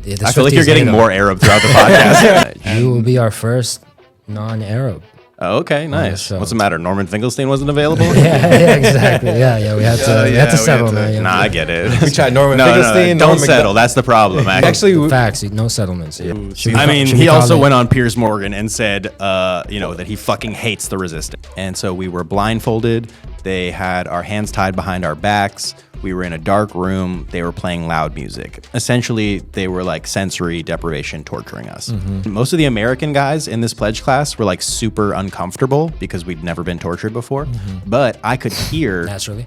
I feel like you're getting more Arab throughout the podcast. You will be our first non-Arab. Oh, okay, nice. What's the matter? Norman Finkelstein wasn't available? yeah, exactly. Yeah, we had to settle, man. Nah, I get it. We tried Norman Finkelstein. Don't settle. That's the problem. Actually, facts. No settlements. Yeah. I mean, he also went on Piers Morgan and said, that he fucking hates the resistance. And so we were blindfolded. They had our hands tied behind our backs. We were in a dark room. They were playing loud music. Essentially, they were like sensory deprivation, torturing us. Most of the American guys in this pledge class were like super uncomfortable because we'd never been tortured before. But I could hear, naturally,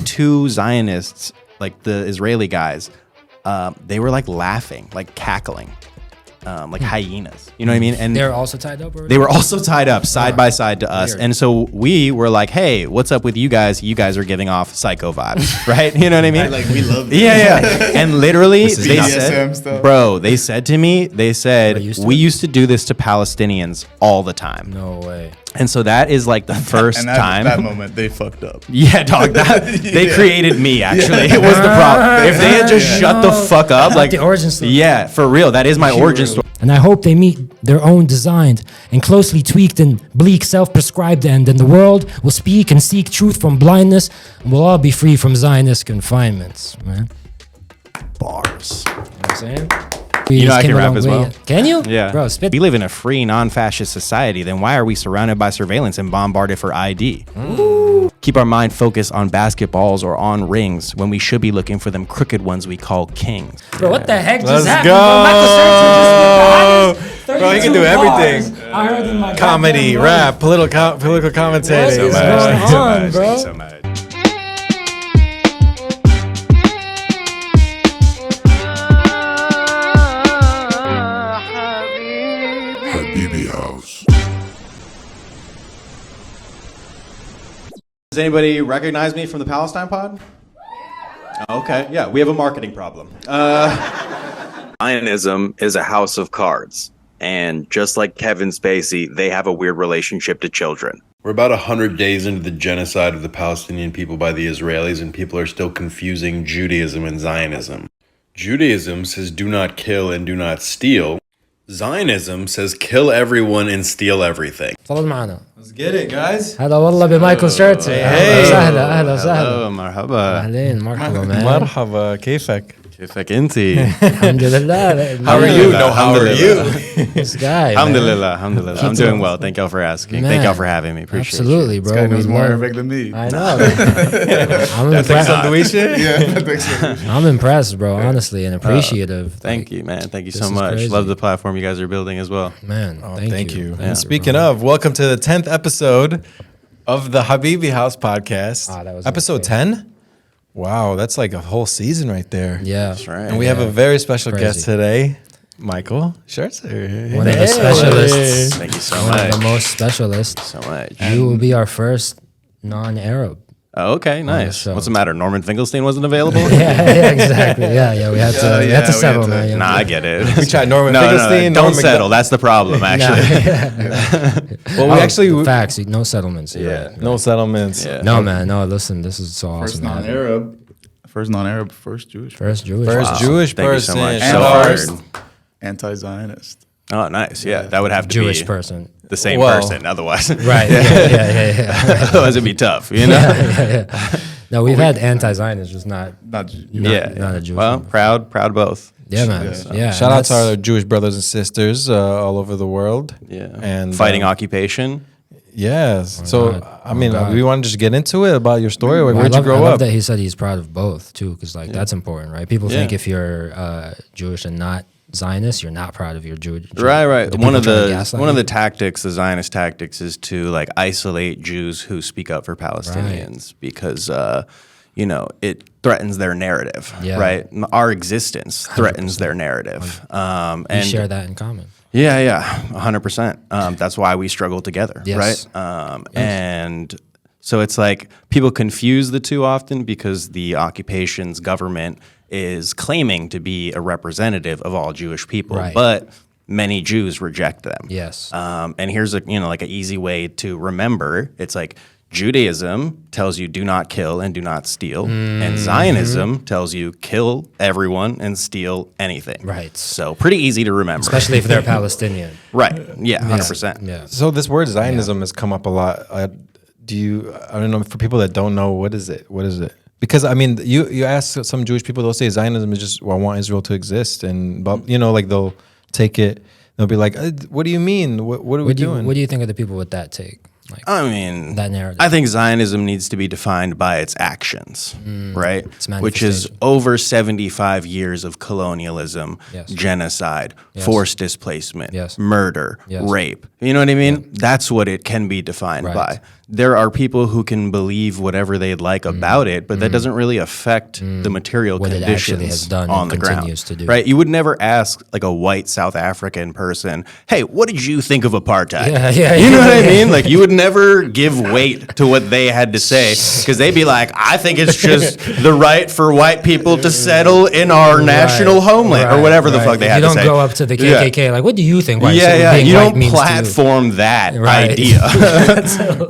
two Zionists, like the Israeli guys. They were like laughing, like cackling. Like hyenas, you know what I mean? And they're also tied up? They were also tied up side by side to us. Weird. And so we were like, hey, what's up with you guys? You guys are giving off psycho vibes, right? You know what I mean? Like, we love this. Yeah. And literally, they said, they said to me, we used to do this to Palestinians all the time. No way. And so that is like the first time. That moment, they fucked up. Yeah, dog. They created me, actually. It was the problem. If they had just shut the fuck up. Like the origin story. Yeah, for real. That is my origin story. And I hope they meet their own designed and closely tweaked and bleak self-prescribed end, and the world will speak and seek truth from blindness, and we'll all be free from Zionist confinements, man. Bars. You know what I'm saying? You know I can rap as well. Can you? Yeah. Bro, spit. We live in a free, non-fascist society. Then why are we surrounded by surveillance and bombarded for ID? Ooh. Keep our mind focused on basketballs or on rings when we should be looking for them crooked ones we call kings. Bro, what the heck Let's just happened? go. Bro, Michael Schirtzer just Bro, he can do everything. I heard in my comedy, goddamn rap, political commentating. What is going on, bro? Thank you so much. Does anybody recognize me from the Palestine pod? Okay, yeah, we have a marketing problem. Zionism is a house of cards. And just like Kevin Spacey, they have a weird relationship to children. We're about 100 days into the genocide of the Palestinian people by the Israelis, and people are still confusing Judaism and Zionism. Judaism says do not kill and do not steal. Zionism says kill everyone and steal everything. Let's get it, guys. هلا والله بمايكل شيرتزر. Hey. أهلا وسهلا. مرحبا. أهلين مرحبا man. مرحبا كيفك؟ كيفك انتي؟ الحمد لله. How are you? No, how are you? This guy. Alhamdulillah. I'm doing well. Thank y'all for asking. Man. Thank y'all for having me. Appreciate Absolutely, bro. This guy knows We more love- Arabic than me. I know. I'm impressed, bro, honestly, and appreciative. Thank you, man. Thank you this so is much. crazy. Love the platform you guys are building as well. Man, Thank you. Yeah. And speaking of, welcome to the 10th episode of the Habibi House podcast. Ah, that was episode insane. 10? Wow, that's like a whole season right there. Yeah. That's right. And we have a very special Crazy. guest today, Michael Schirtzer. One of the specialists. Thank you so One much. of the most specialists. So much. You will be our first non-Arab. Oh, okay, nice. show. What's the matter? Norman Finkelstein wasn't available? Yeah, exactly. Yeah, we had to settle, man. Nah, I get it. We tried Norman No, Finkelstein. don't Norman settle. That's the problem, actually. Well, we actually... Facts, no settlements. Yeah. No settlements. Yeah. No, man, no, listen, this is so First awesome. man. non-Arab, first Jewish. First Jewish. First Wow. Jewish Thank you person. so much. And So first hard. anti-Zionist. Oh, nice. Yeah, that would have to Jewish be person. the same Well, person. Otherwise, Right. Yeah. otherwise it'd be tough. You know. No, we've had anti-Zionists, just not Not a Jewish Well, one. proud both. Yeah, man. Yeah. Shout out to that's- our Jewish brothers and sisters all over the world. Yeah. And Fighting occupation. Yes. God. So, I mean, God. we want to just get into it about your story. Well, Where'd you I grow love up? that he said he's proud of both too, because like that's important, right? People think Yeah. if you're Jewish and not Zionist, you're not proud of your Jewish. Right. Do One people of try to the gaslight one of you? the tactics, the Zionist tactics, is to like isolate Jews who speak up for Palestinians because it threatens their narrative. Yeah. Right. Our existence threatens their narrative. We And share that in common. Yeah, 100%. That's why we struggle together, Yes. right? And so it's like people confuse the two often because the occupation's government is claiming to be a representative of all Jewish people, Right. but many Jews reject them. Yes. And here's like an easy way to remember. It's like Judaism tells you do not kill and do not steal, and Zionism tells you kill everyone and steal anything. Right. So pretty easy to remember. Especially if they're Palestinian. Right. Yeah, 100%. Yeah. So this word Zionism has come up a lot. I don't know, for people that don't know, what is it? Because I mean, you ask some Jewish people, they'll say Zionism is just, well, I want Israel to exist, and but like they'll take it, they'll be like, what do you mean? What are we doing? What do you think of the people with that take? Like, I mean, that narrative. I think Zionism needs to be defined by its actions, right? Its Which is manifestation. over 75 years of colonialism, Yes. genocide, Yes. forced displacement, Yes. murder, Yes. rape. You know what I mean? That's what it can be defined Right. by. There are people who can believe whatever they'd like about it, but that doesn't really affect the material What it conditions actually has done on and the ground. continues to do. Right? You would never ask like a white South African person, "Hey, what did you think of apartheid?" Yeah, You know what I yeah. mean? Like you would never give weight to what they had to say because they'd be like, "I think it's just the right for white people to settle in our national homeland," or whatever the fuck they had You to say. don't go up to the KKK like, what do you think? White being You white don't means to you?" platform that Right. idea,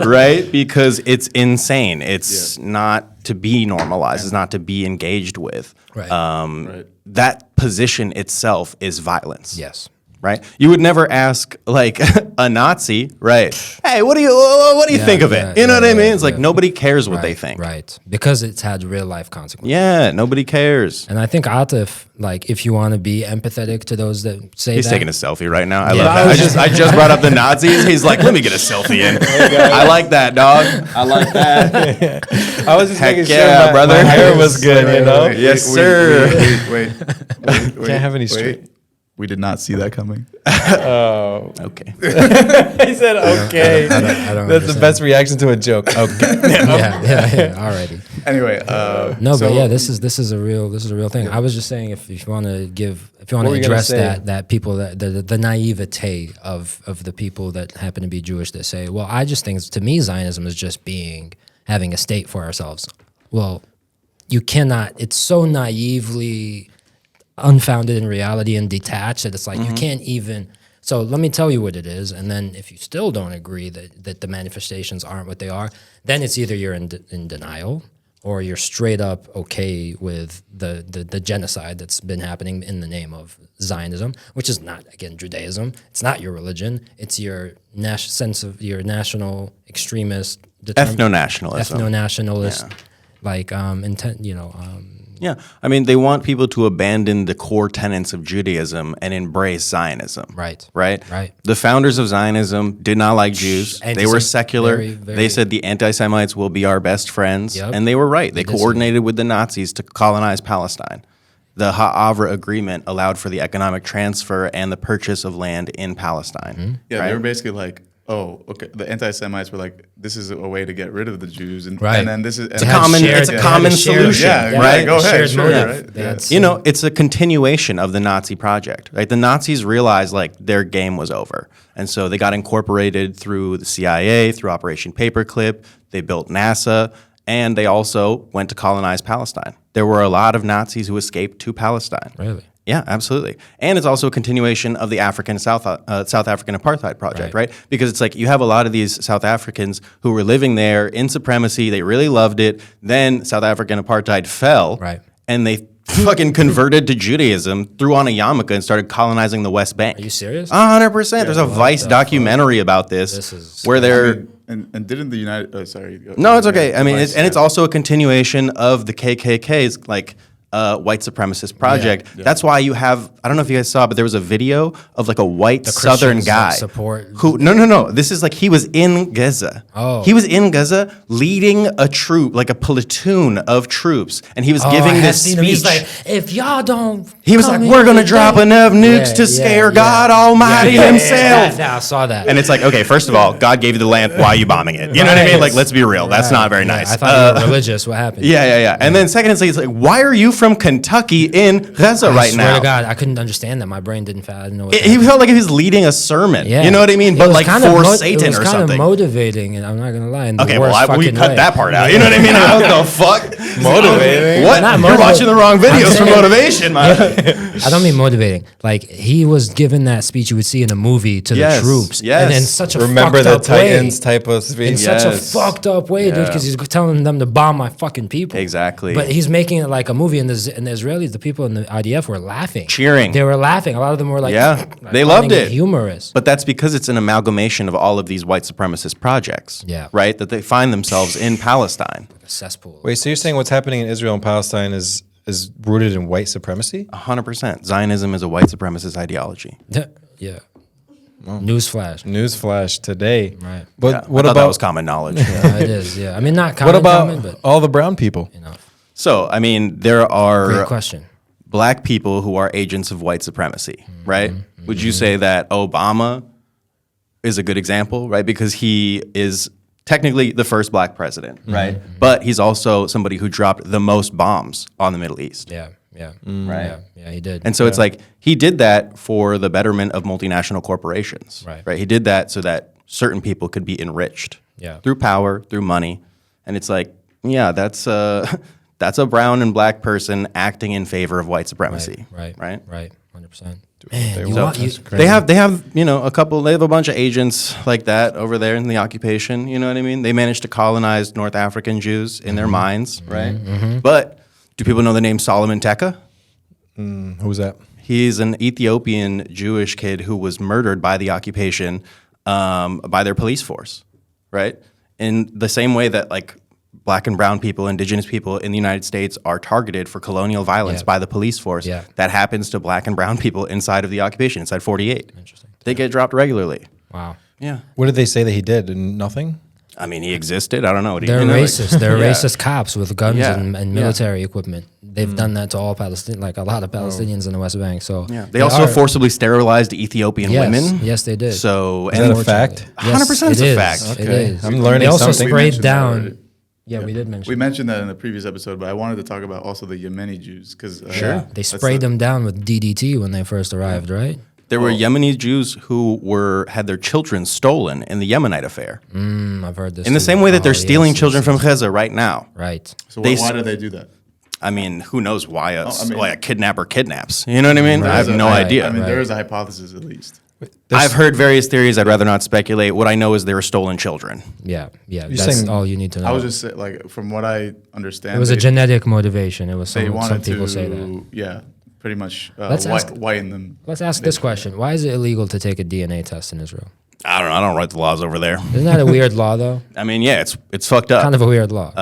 right? Because it's insane. It's not to be normalized. It's not to be engaged with. Right. That position itself is violence. Yes. Right. You would never ask like a Nazi, right? Hey, what do you think of it? You know what I mean? It's like nobody cares what they think. Right. Because it's had real life consequences. Yeah, nobody cares. And I think Atif, like, if you want to be empathetic to those that say He's that. taking a selfie right now. I Yeah. love that. I just brought up the Nazis. He's like, let me get a selfie in. I like that, dog. I like that. I was just Heck making yeah, sure brother. my hair was good, you know? Yes, sir. Wait. Can't have any straight. We did not see that coming. Okay. He said, okay. I don't That's the understand. best reaction to a joke. Okay. Yeah. Alrighty. Anyway, No, so but yeah, this is a real thing. I was just saying, if you want to What were you gonna address say? that people that the naivete of the people that happen to be Jewish that say, well, I just think to me Zionism is just having a state for ourselves. Well, you cannot. It's so naively unfounded in reality and detached that it's like you can't even. So let me tell you what it is, and then if you still don't agree that the manifestations aren't what they are, then it's either you're in denial or you're straight up okay with the genocide that's been happening in the name of Zionism, which is not, again, Judaism. It's not your religion. It's your sense of your national extremist Ethno-nationalism. ethno-nationalist, like intent. Yeah. I mean, they want people to abandon the core tenets of Judaism and embrace Zionism. Right. Right? Right. The founders of Zionism did not like Jews. They were secular. They said the anti-Semites will be our best friends. Yep. And they were right. They did say coordinated with the Nazis to colonize Palestine. The Ha'avra Agreement allowed for the economic transfer and the purchase of land in Palestine. yeah, right? they were basically like, oh, okay. The anti-Semites were like, this is a way to get rid of the Jews, and, Right. and then this is It's a common solution, Yeah, right? Go ahead, Shared sure, motive. right? Yeah. That's- You know, it's a continuation of the Nazi project. Right? The Nazis realized like their game was over. And so they got incorporated through the CIA, through Operation Paperclip. They built NASA, and they also went to colonize Palestine. There were a lot of Nazis who escaped to Palestine. Really? Yeah, absolutely. And it's also a continuation of the South African apartheid project, right? Because it's like you have a lot of these South Africans who were living there in supremacy. They really loved it. Then South African apartheid fell. Right. And they fucking converted to Judaism, threw on a yarmulke, and started colonizing the West Bank. Are you serious? 100%. There's a Vice documentary about this, This is where they're... And didn't the United? Sorry. No, it's okay. I mean, Vice- it's also a continuation of the KKK's like white supremacist project. Yeah. That's why you have, I don't know if you guys saw, but there was a video of like a white Southern Christians that guy support- who, no. This is like, he was in Gaza. Oh. He was in Gaza leading a troop, like a platoon of troops. And he was giving I have this seen him. He's speech. like, if y'all don't, He was come like, in we're going to today-" drop enough nukes to scare God Almighty himself. Yeah, I saw that. And it's like, okay, first of all, God gave you the land. Why are you bombing it? You know what I mean? Like, let's be real. That's not very nice. I thought you were religious. What happened? Yeah. And then second, it's like, why are you from Kentucky in Gaza I right swear now? to God, I couldn't understand that. My brain didn't. I didn't know. What He felt like he was leading a sermon. Yeah. You know what I mean? It But was like kind of for It Satan was or kind something. of motivating, and I'm not gonna lie. In the Okay, worst well, we fucking cut way. that part out. You know what I mean? What the fuck? Motivating? What? Not You're watching the wrong videos for saying- motivation, man. I don't mean motivating. Like, he was given that speech you would see in a movie to the troops. Yes. And in such a Remember fucked the up way. Titans type of speech. In such a fucked up way, dude, because he's telling them to bomb my fucking people. Exactly. But he's making it like a movie, and the Israelis, the people in the IDF were laughing. Cheering. They were laughing. A lot of them were like, Yeah, they loved it. Humorous. But that's because it's an amalgamation of all of these white supremacist projects. Yeah. Right? That they find themselves in Palestine. A cesspool. Wait, so you're saying what's happening in Israel and Palestine is rooted in white supremacy? 100%. Zionism is a white supremacist ideology. Yeah. Newsflash. Newsflash today. Right. But Yeah, what I thought that about was common knowledge. Yeah, it is. Yeah. I mean, not common, what about common, but all the brown people? you know. So, I mean, there are Great question. black people who are agents of white supremacy, right? Would you say that Obama is a good example, right? Because he is technically the first black president, right? But he's also somebody who dropped the most bombs on the Middle East. Yeah. Yeah. Right. Yeah, he did. And so it's like he did that for the betterment of multinational corporations, Right. He did that so that certain people could be enriched through power, through money. And it's like, yeah, that's a brown and black person acting in favor of white supremacy, right? 100%. They have they have a bunch of agents like that over there in the occupation, you know what I mean? They managed to colonize North African Jews in their minds, right? But do people know the name Solomon Tekka? Who's that? He's an Ethiopian Jewish kid who was murdered by the occupation by their police force, right? In the same way that like black and brown people, indigenous people in the United States are targeted for colonial violence by the police force. Yeah. That happens to black and brown people inside of the occupation, inside 48. Interesting. They get dropped regularly. Wow. Yeah. What did they say that he did? Nothing? I mean, he existed. I don't know. They're racist. They're Yeah. racist cops with guns Yeah. and military equipment. They've done that to all Palestinians, like a lot of Palestinians in the West Bank. So Yeah. They also forcibly sterilized Ethiopian women. Yes, they did. So, Is that a fact? 100% it's it a is. fact. It Okay. is. I'm learning They also something. We sprayed mentioned that down. already. Yeah, we did mention. We mentioned that in a previous episode, but I wanted to talk about also the Yemeni Jews because They sprayed them down with DDT when they first arrived, right? There were Yemeni Jews who had their children stolen in the Yemenite affair. I've heard this. In the too. same way that they're Oh, stealing yes, children yes, from Gaza right now. Right. So They why s- do they do that? I mean, who knows why mean- a kidnapper kidnaps? You know what I mean? I have no idea. I mean, there is a hypothesis at least. I've heard various theories. I'd rather not speculate. What I know is they were stolen children. Yeah. That's saying- all you need to know. I was just saying, like, from what I understand, it was a genetic motivation. It was they some wanted people to, say that. yeah, pretty much Let's ask- whiten them. Let's ask this question: why is it illegal to take a DNA test in Israel? I don't know. I don't write the laws over there. Isn't that a weird law, though? I mean, yeah, it's fucked up. Kind of a weird law.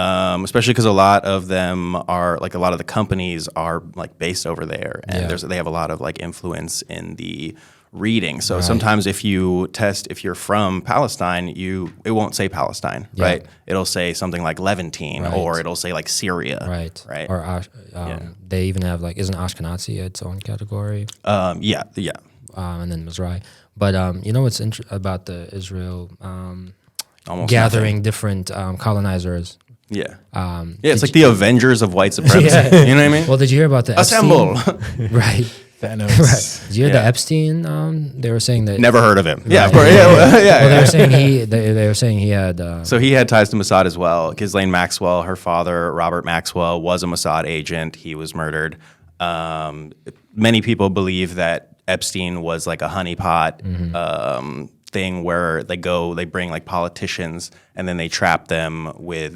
Especially because a lot of them are like a lot of the companies are like based over there, and they have a lot of like influence in the reading. So sometimes if you test if you're from Palestine, it won't say Palestine, right? It'll say something like Levantine, or it'll say like Syria, right? Or they even have like, isn't Ashkenazi its own category? Yeah. And then Mizrahi. But you know what's about the Israel Almost gathering different colonizers? nothing. Yeah. It's like the Avengers of white supremacy. Yeah. You know what I mean? Well, did you hear about the Assemble. Epstein? Right. Thanos. Right. Did you hear the Epstein? They were saying that. Never heard of him. Yeah, Right. of course. Well, they were saying they were saying he had. So he had ties to Mossad as well. Ghislaine Maxwell, her father, Robert Maxwell, was a Mossad agent. He was murdered. Many people believe that Epstein was like a honeypot thing where they bring like politicians and then they trap them with,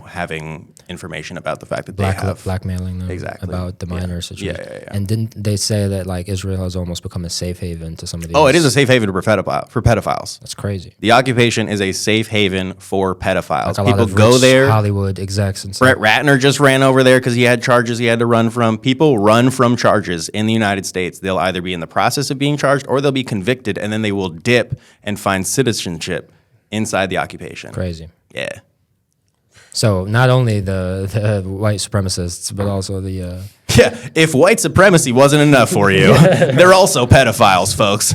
having information about the fact that they have blackmailing them about the minor situation. Yeah. And didn't they say that like Israel has almost become a safe haven to some of these? Oh, it is a safe haven for pedophiles. That's crazy. The occupation is a safe haven for pedophiles. Like a lot People of go rich there. Hollywood execs and stuff. Brett Ratner just ran over there because he had charges he had to run from. People run from charges in the United States. They'll either be in the process of being charged or they'll be convicted, and then they will dip and find citizenship inside the occupation. Crazy. Yeah. So not only the white supremacists, but also the Yeah. If white supremacy wasn't enough for you, they're also pedophiles, folks.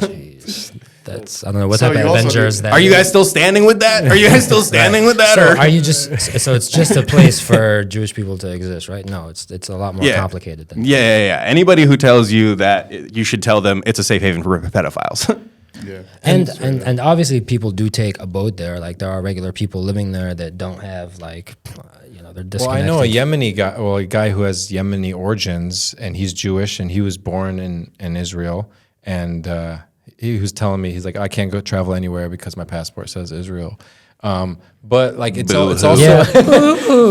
that's I don't know what So type of you also Avengers do- that. Are you guys still standing with that? Are you guys still standing with that? So or? are you so it's just a place for Jewish people to exist, right? No, it's a lot more complicated than that. Yeah. Anybody who tells you that, you should tell them it's a safe haven for pedophiles. Yeah. And obviously people do take abode there. Like there are regular people living there that don't have like, they're disconnected. Well, I know a Yemeni guy, a guy who has Yemeni origins, and he's Jewish, and he was born in Israel, and he was telling me, he's like, I can't go travel anywhere because my passport says Israel. But like it's also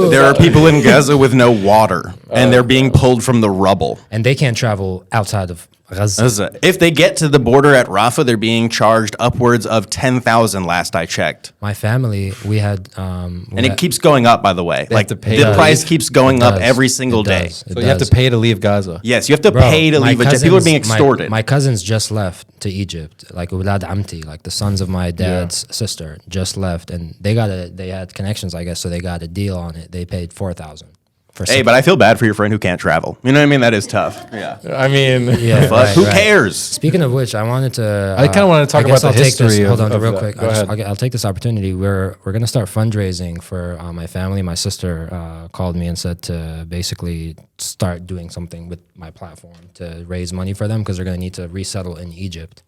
there are people in Gaza with no water, and they're being pulled from the rubble. And they can't travel outside of Gaza. If they get to the border at Rafah, they're being charged upwards of 10,000 last I checked. My family, we had, and it keeps going up, by the way. Like have to pay the price keeps going up every single day. So you have to pay to leave Gaza. Yes, you have to pay to leave. People are being extorted. My cousins just left to Egypt, like Ulad Amti, like the sons of my dad's sister, just left, and they had connections, I guess, so they got a deal on it. They paid $4,000. Hey, but I feel bad for your friend who can't travel. You know what I mean? That is tough. Yeah. I mean, Who cares? Speaking of which, I wanted to. I kind of want to talk about the history. Hold on, real that. quick. Go ahead. I'll take this opportunity. We're going to start fundraising for my family. My sister called me and said to basically start doing something with my platform to raise money for them because they're going to need to resettle in Egypt.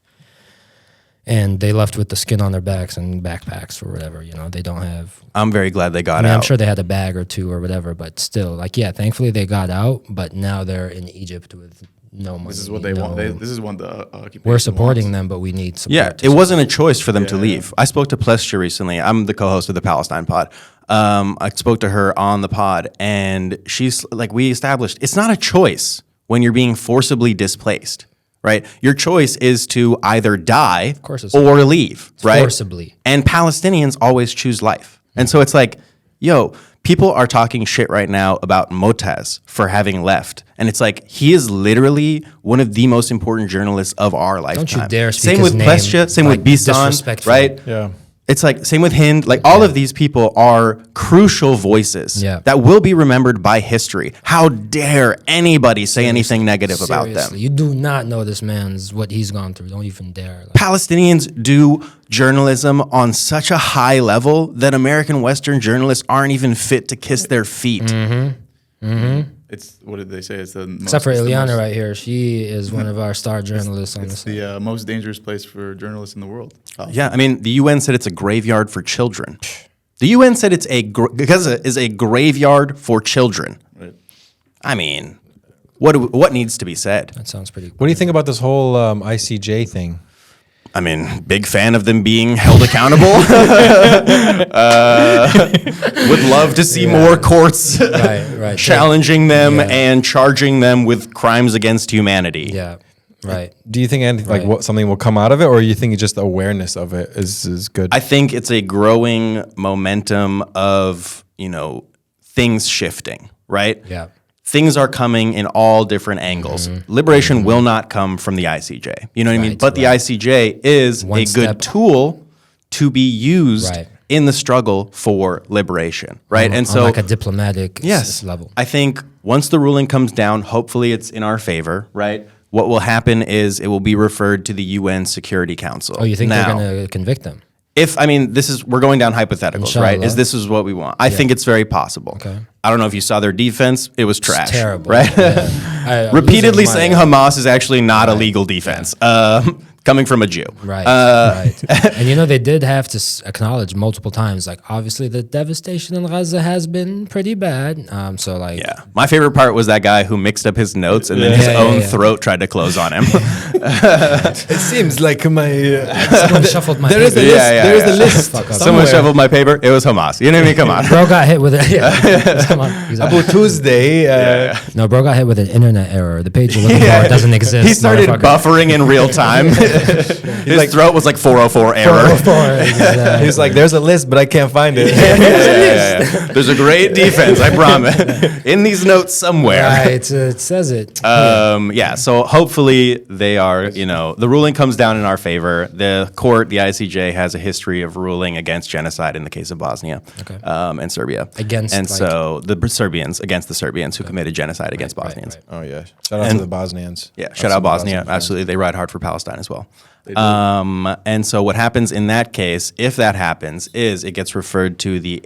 And they left with the skin on their backs and backpacks or whatever. They don't have. I'm very glad they got out. I'm sure they had a bag or two or whatever, but still, thankfully they got out. But now they're in Egypt with no money. This is what they want. This is what the occupation We're supporting wants. them, but we need support. Yeah, it wasn't a choice for them to leave. I spoke to Plestia recently. I'm the co-host of the Palestine pod. I spoke to her on the pod, and she's like, we established it's not a choice when you're being forcibly displaced. Right, your choice is to either die or leave. Right, forcibly. And Palestinians always choose life, and so it's like, people are talking shit right now about Motaz for having left, and it's like he is literally one of the most important journalists of our lifetime. Don't you dare speak Same his with name, Plestia, same with Bisan, right? Yeah. It's like same with Hind. Like all of these people are crucial voices that will be remembered by history. How dare anybody say anything negative about them? You do not know this man's what he's gone through. Don't even dare. Palestinians do journalism on such a high level that American Western journalists aren't even fit to kiss their feet. It's what did they say? It's the most, except for Ileana right here. She is one of our star journalists on this. It's the most dangerous place for journalists in the world. Yeah, I mean, the UN said it's a graveyard for children. The UN said it's Gaza is a graveyard for children. Right. I mean, what needs to be said? That sounds pretty cool. What do you think about this whole ICJ thing? I mean, big fan of them being held accountable. Would love to see more courts challenging them and charging them with crimes against humanity. Yeah, right. Do you think something will come out of it, or you think just awareness of it is good? I think it's a growing momentum of, things shifting, right? Yeah. Things are coming in all different angles. Liberation will not come from the ICJ. You know what I mean? But the ICJ is a good tool to be used in the struggle for liberation, right? And so, like a diplomatic level. I think once the ruling comes down, hopefully it's in our favor, right? What will happen is it will be referred to the UN Security Council. Oh, you think they're going to convict them? We're going down hypotheticals, Inshallah. right? This is what we want. I think it's very possible. Okay. I don't know if you saw their defense. It was trash. It's terrible. Right? Yeah. Repeatedly saying Hamas is actually not a legal defense. Coming from a Jew. Right. And they did have to acknowledge multiple times, like, obviously the devastation in Gaza has been pretty bad. My favorite part was that guy who mixed up his notes and then his own throat tried to close on him. It seems like someone shuffled my paper. There is the list. Someone shuffled my paper. It was Hamas. You know what I mean? Come on. Bro got hit with it. Come on. About Tuesday. No, bro got hit with an internet error. The page you're looking for doesn't exist. He started buffering in real time. His throat was like 404 error. 404, exactly. He's like, there's a list, but I can't find it. There's a great defense, I promise. In these notes somewhere. Right, it says it. So hopefully they are, the ruling comes down in our favor. The court, the ICJ, has a history of ruling against genocide in the case of Bosnia and Serbia. So the Serbians, against the Serbians who committed genocide against Bosnians. Right. Oh, yeah. Shout out to the Bosnians. Yeah, shout out Bosnia. Absolutely. They ride hard for Palestine as well. And so what happens in that case, if that happens, is it gets referred to the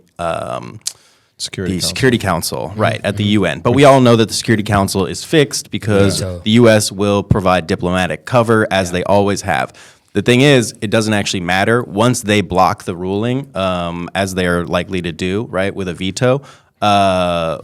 Security Council, right, at the UN. But we all know that the Security Council is fixed because the U.S. will provide diplomatic cover, as they always have. The thing is, it doesn't actually matter. Once they block the ruling, as they are likely to do, right, with a veto,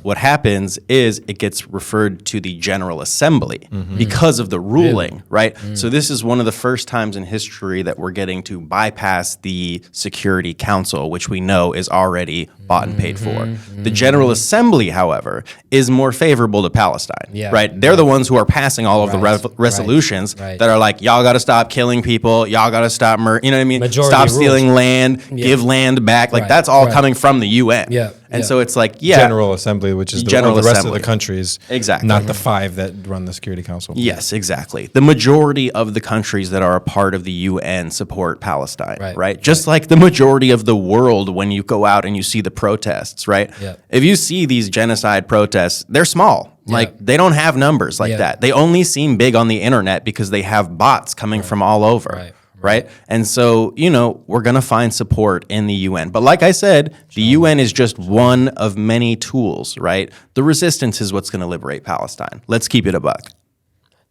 what happens is it gets referred to the General Assembly because of the ruling, right? So this is one of the first times in history that we're getting to bypass the Security Council, which we know is already bought and paid for. The General Assembly, however, is more favorable to Palestine, right? They're the ones who are passing all of the resolutions that are like, y'all got to stop killing people, y'all got to stop you know what I mean? Majority Stop rules. stealing land, give land back. Like that's all coming from the UN. And so it's like, General Assembly, which is the rest Assembly. of the countries, Exactly. not the 5 that run the Security Council. Yes, exactly. The majority of the countries that are a part of the UN support Palestine, right? Just like the majority of the world when you go out and you see the protests, right? If you see these genocide protests, they're small. Like they don't have numbers like that. They only seem big on the internet because they have bots coming from all over. Right. And so, you know, we're going to find support in the UN. But like I said, the UN is just one of many tools, right? The resistance is what's going to liberate Palestine. Let's keep it a buck.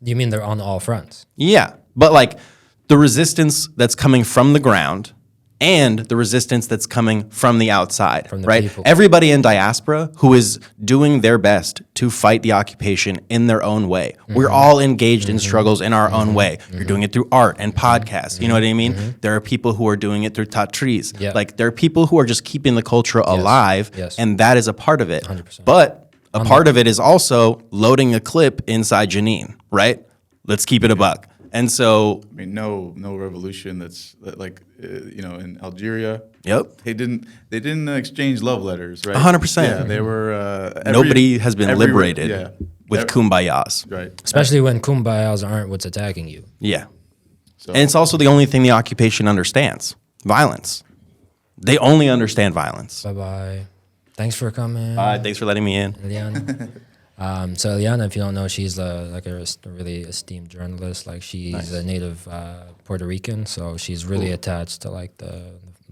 You mean they're on all fronts? Yeah. But like the resistance that's coming from the ground and the resistance that's coming from the outside, From the right? people. Everybody in diaspora who is doing their best to fight the occupation in their own way. We're all engaged in struggles in our own way. You're doing it through art and podcasts. You know what I mean? There are people who are doing it through tatris. Like there are people who are just keeping the culture alive, and that is a part of it. 100%. But a part of it is also loading a clip inside Janine, right? Let's keep it a buck. And so, I mean, no revolution that's like, you know, in Algeria. Yep. They didn't exchange love letters, right? 100%. Yeah, they were. Nobody has been liberated with kumbayas. Right. Especially when kumbayas aren't what's attacking you. Yeah. So, And it's also the only thing the occupation understands: violence. They only understand violence. Bye-bye. Thanks for coming. Thanks for letting me in. Eliana. So Eliana, if you don't know, she's like a really esteemed journalist. Like she's a native Puerto Rican, so she's really attached to like the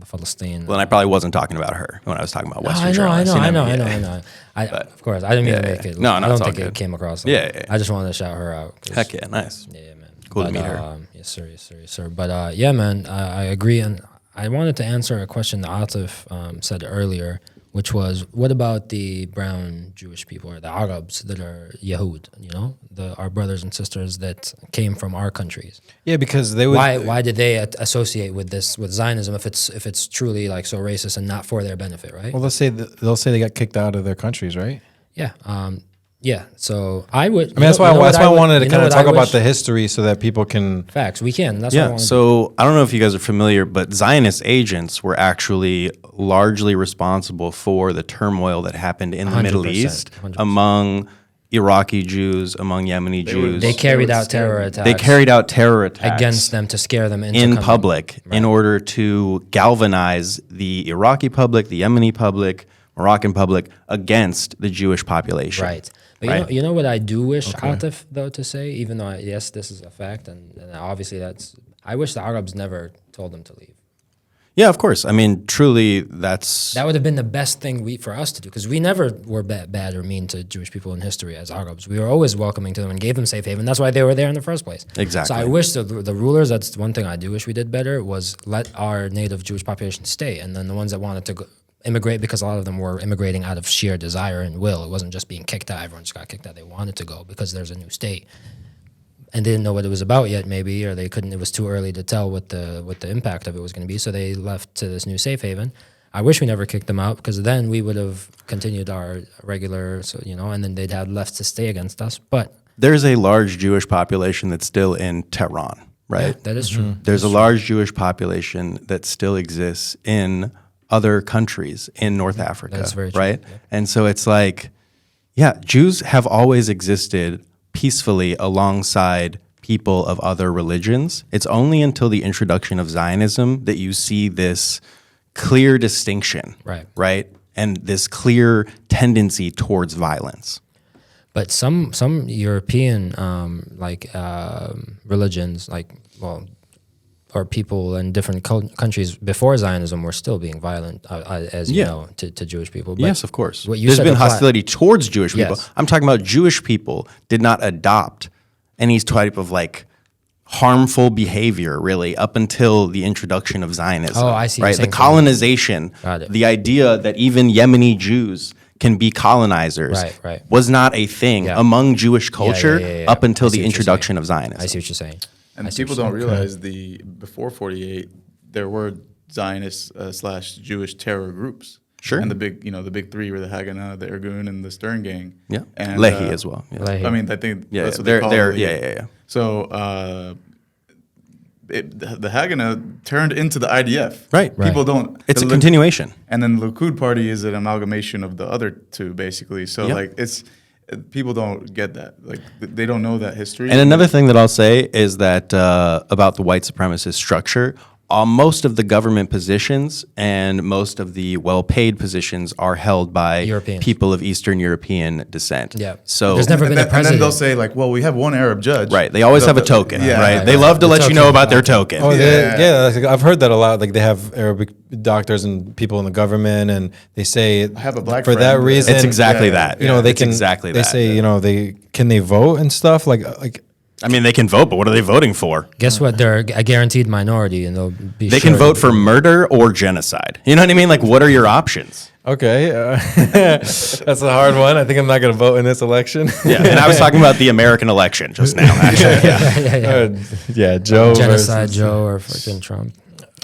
Palestine. Well, and I probably wasn't talking about her when I was talking about Western I journalists. know. You know. Of course, I didn't mean to make it. No, I it's don't all think good. it came across. Yeah. I just wanted to shout her out. Heck yeah, nice. Yeah, man. Cool to meet her. Yes, sir. But yeah, man, I agree. And I wanted to answer a question that Atif said earlier, which was, what about the brown Jewish people or the Arabs that are Yahud, you know, our brothers and sisters that came from our countries? Yeah, because they would. Why did they associate with Zionism if it's truly like so racist and not for their benefit, right? Well, they'll say they got kicked out of their countries, right? Yeah. Yeah. So I would. I mean, that's why I wanted to kind of talk about the history so that people can. Facts. We can. That's what I Yeah, want so I don't know if you guys are familiar, but Zionist agents were actually largely responsible for the turmoil that happened in the Middle 100%, East 100%. among Iraqi Jews, among Yemeni Jews. They carried out terror attacks. They carried out terror attacks against them to scare them into in coming. public in order to galvanize the Iraqi public, the Yemeni public, Moroccan public against the Jewish population. Right. But you know what I do wish, Atif, though, to say, even though, yes, this is a fact, and obviously I wish the Arabs never told them to leave. Yeah, of course. I mean, truly, that would have been the best thing for us to do, because we never were bad or mean to Jewish people in history as Arabs. We were always welcoming to them and gave them safe haven. That's why they were there in the first place. Exactly. So I wish the rulers, that's one thing I do wish we did better, was let our native Jewish population stay, and then the ones that wanted to immigrate, because a lot of them were immigrating out of sheer desire and will. It wasn't just being kicked out. Everyone just got kicked out. They wanted to go because there's a new state. And they didn't know what it was about yet, maybe, or they couldn't. It was too early to tell what the impact of it was going to be. So they left to this new safe haven. I wish we never kicked them out, because then we would have continued our regular, and then they'd have left to stay against us. But there's a large Jewish population that's still in Tehran, right? Yeah, that is true. There's a large Jewish population that still exists in other countries in North Africa, That's very true. right? Yeah. And so it's like, yeah, Jews have always existed peacefully alongside people of other religions. It's only until the introduction of Zionism that you see this clear distinction, right? And this clear tendency towards violence. But some European religions, or people in different countries before Zionism were still being violent, as you know, to Jewish people. But yes, of course. What you There's said been hostility towards Jewish people. Yes. I'm talking about Jewish people did not adopt any type of harmful behavior, really, up until the introduction of Zionism. Oh, I see. Right, the colonization, the idea that even Yemeni Jews can be colonizers, was not a thing among Jewish culture up until the introduction of Zionism. I see what you're saying. And people don't realize before 48, there were Zionist / Jewish terror groups. Sure. And the big three were the Haganah, the Irgun, and the Stern Gang. Yeah. And Lehi as well. Yeah. I mean, I think that's what they're they call it. Yeah. So the Haganah turned into the IDF. Right. People don't. It's a continuation. And then the Likud party is an amalgamation of the other two, basically. So like people don't get that. Like they don't know that history. And another thing that I'll say is that about the white supremacist structure, most of the government positions and most of the well-paid positions are held by people of Eastern European descent. Yeah. So there's never been a president. And then they'll say like, well, we have one Arab judge. Right. They always have a token. Yeah. Right. They love to let you know about their token. Oh, I've heard that a lot. Like they have Arabic doctors and people in the government, and they say I have a black for friend. that reason. It's exactly that. You know, they can exactly they that. say can they vote and stuff like. I mean, they can vote, but what are they voting for? Guess what? They're a guaranteed minority, and they'll be. They can vote for murder or genocide. You know what I mean? Like, what are your options? Okay, that's a hard one. I think I'm not going to vote in this election. Yeah, and I was talking about the American election just now. Actually, yeah, Joe genocide, versus, Joe, or freaking Trump.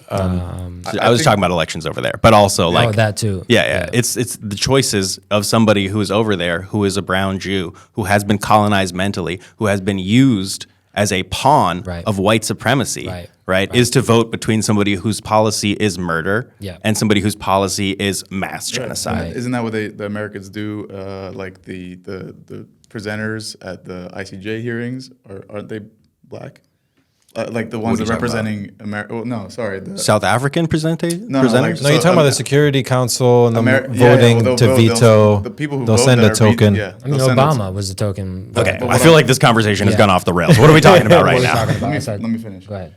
I was talking about elections over there, but also like that too. Yeah. It's the choices of somebody who is over there, who is a brown Jew, who has been colonized mentally, who has been used as a pawn of white supremacy. Right, is to vote between somebody whose policy is murder and somebody whose policy is mass genocide. Isn't that what the Americans do? Like the presenters at the ICJ hearings, aren't they black? Like the ones that representing America. Oh, no, sorry. The South African presenters? No, you're talking about the Security Council and voting to veto. The people who they'll vote send a token. I mean, Obama was the token. Okay, I feel like this conversation has gone off the rails. What are we talking about right now? Let me finish. Go ahead.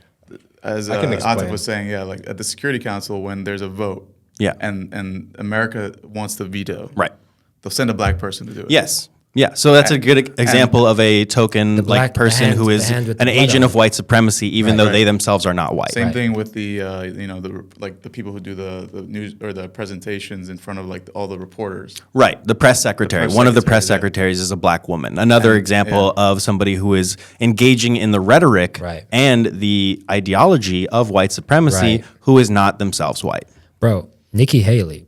As Atif was saying, like at the Security Council, when there's a vote, and America wants to veto, they'll send a black person to do it. Yes. Yeah, so that's a good example of a token like person who is an agent of white supremacy, even though they themselves are not white. Same thing with the the people who do the news or the presentations in front of like all the reporters. Right, the press secretary. One of the press secretaries is a black woman. Another example of somebody who is engaging in the rhetoric and the ideology of white supremacy, who is not themselves white. Bro, Nikki Haley.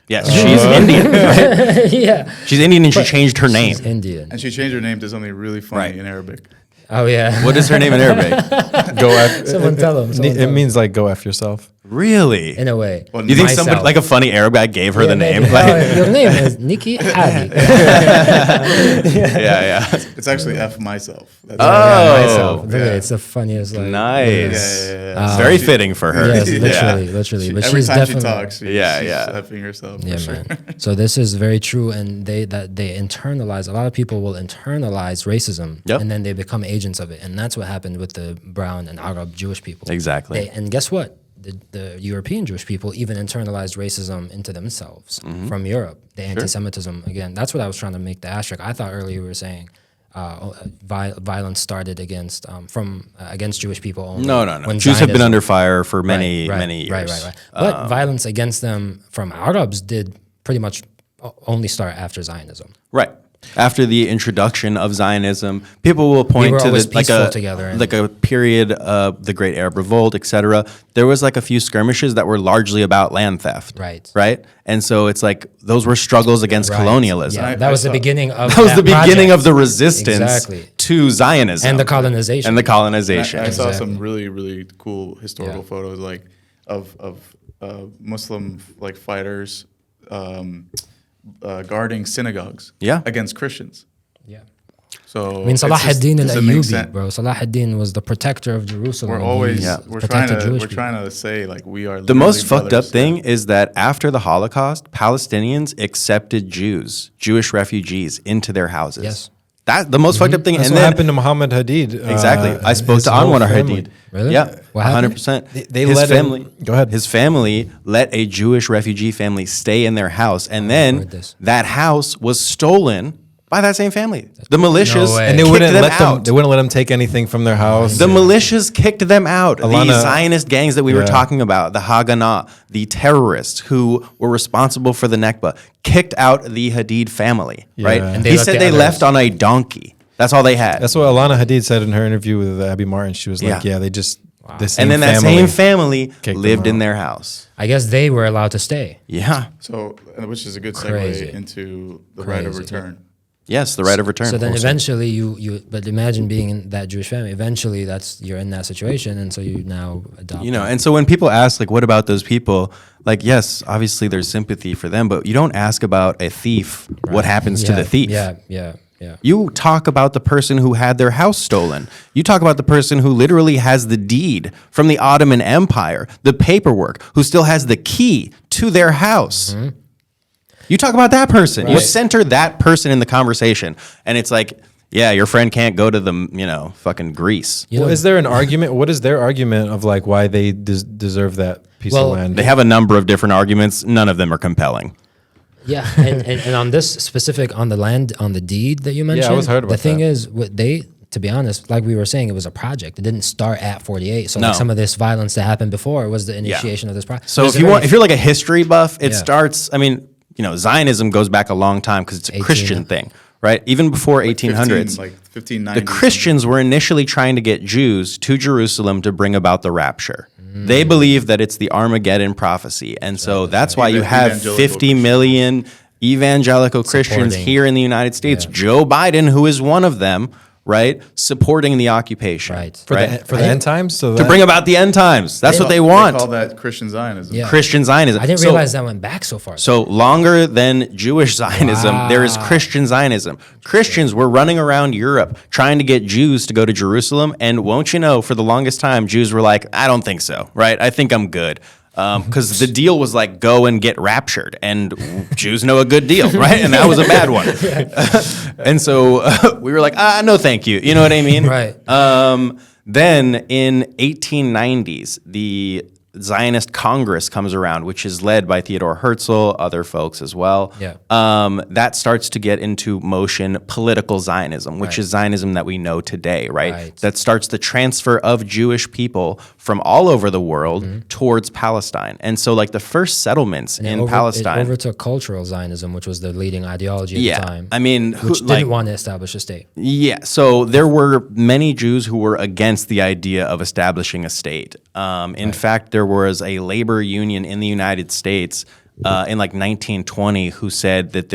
Yes, she's Indian. Yeah, she's Indian, and she changed her name. She's Indian, and she changed her name to something really funny in Arabic. Oh yeah, what is her name in Arabic? Go F. Someone tell him. It means like go F yourself. Really? In a way. Well, you think somebody like a funny Arab guy gave her the name? Your name is Nikki Ali. Yeah. It's actually F myself. That's myself. It's the funniest. Like, nice. It's very fitting for her. Yes, literally. But every she's time definitely, she talks, she's effing herself. Yeah, man. So this is very true, and they internalize. A lot of people will internalize racism, and then they become agents of it, and that's what happened with the brown and Arab Jewish people. Exactly. And guess what? The European Jewish people even internalized racism into themselves from Europe. The anti-Semitism, again, that's what I was trying to make the asterisk. I thought earlier we were saying violence started against Jewish people only. No. Jews have been under fire for many years. Right. But violence against them from Arabs did pretty much only start after Zionism. Right. After the introduction of Zionism, people will point to a period of the Great Arab Revolt, etc. There was like a few skirmishes that were largely about land theft. Right. And so it's like those were struggles against colonialism. Yeah, that was the beginning of the resistance to Zionism and the colonization. I saw some really, really cool historical photos like of Muslim like fighters. Guarding synagogues against Christians. Yeah. So I mean, Salah ad-Din al-Ayyubi, bro. Salah ad-Din was the protector of Jerusalem. We're always we're trying to say like we are. The most fucked up thing is that after the Holocaust, Palestinians accepted Jewish refugees into their houses. Yes. That's the most fucked up thing. That's and what then happened to Muhammad Hadid. Exactly. I spoke to Anwar Hadid. Really? Yeah. 100%. His family. Go ahead. His family let a Jewish refugee family stay in their house, and then that house was stolen by that same family. The militias way. And they kicked wouldn't them let out. them. They wouldn't let them take anything from their house. The militias kicked them out. The Alana- Zionist gangs that we were Yeah. talking about, the Haganah, the terrorists who were responsible for the Nakba, kicked out the Hadid family, right? Yeah. And they He let said the they others- left on a donkey. That's all they had. That's what Alana Hadid said in her interview with Abby Martin. She was like, Yeah. "Yeah, they just the same and then that family same family kicked lived them in out. their house. I guess they were allowed to stay. Yeah. So, which is a good segue Crazy. into the right of Crazy. return. Yes, the right of return. So then Also. eventually but imagine being in that Jewish family. Eventually you're in that situation, and so you now adopt. You know, and so when people ask, like, what about those people? Like, yes, obviously there's sympathy for them, but you don't ask about a thief, what happens to the thief. Yeah. You talk about the person who had their house stolen. You talk about the person who literally has the deed from the Ottoman Empire, the paperwork, who still has the key to their house. You talk about that person. You Right. center that person in the conversation. And it's like, yeah, your friend can't go to the, fucking Greece. You Well, know, is there an argument? What is their argument of like why they deserve that piece Well, of land? They have a number of different arguments. None of them are compelling. yeah, and on this specific on the land on the deed that you mentioned, was heard the about thing that. is, to be honest, like we were saying, it was a project. It didn't start at 48. So No. like some of this violence that happened before was the initiation of this project. So if you're like a history buff, it Yeah. starts, Zionism goes back a long time because it's a 18. Christian thing, right? Even before 1800s. 1590. The Christians were initially trying to get Jews to Jerusalem to bring about the rapture. They believe that it's the Armageddon prophecy. And so that's why you have Evangelical 50 million evangelical Christians Supporting. here in the United States. Joe Biden, who is one of them, right, supporting the occupation. Right. for right? the end times. So to that, bring about the end times. That's what they They want. call that Christian Zionism. Yeah. Christian Zionism. I didn't So- realize that went back so far. So longer than Jewish Zionism, there is Christian Zionism. Christians were running around Europe trying to get Jews to go to Jerusalem, and won't you know, for the longest time, Jews were like, I don't think so, right? I think I'm good. Because the deal was like, go and get raptured, and Jews know a good deal, right? And that was a bad one. And so we were like, no, thank you. You know what I mean? Right. Then in 1890s, the Zionist Congress comes around, which is led by Theodore Herzl, other folks as well. Yeah. That starts to get into motion political Zionism, which is Zionism that we know today, right? Right. That starts the transfer of Jewish people from all over the world towards Palestine. And so, like, the first settlements in Palestine. It overtook cultural Zionism, which was the leading ideology at the time. I mean, which didn't want to establish a state. Yeah, so there were many Jews who were against the idea of establishing a state. In fact, there was a labor union in the United States in like 1920 who said that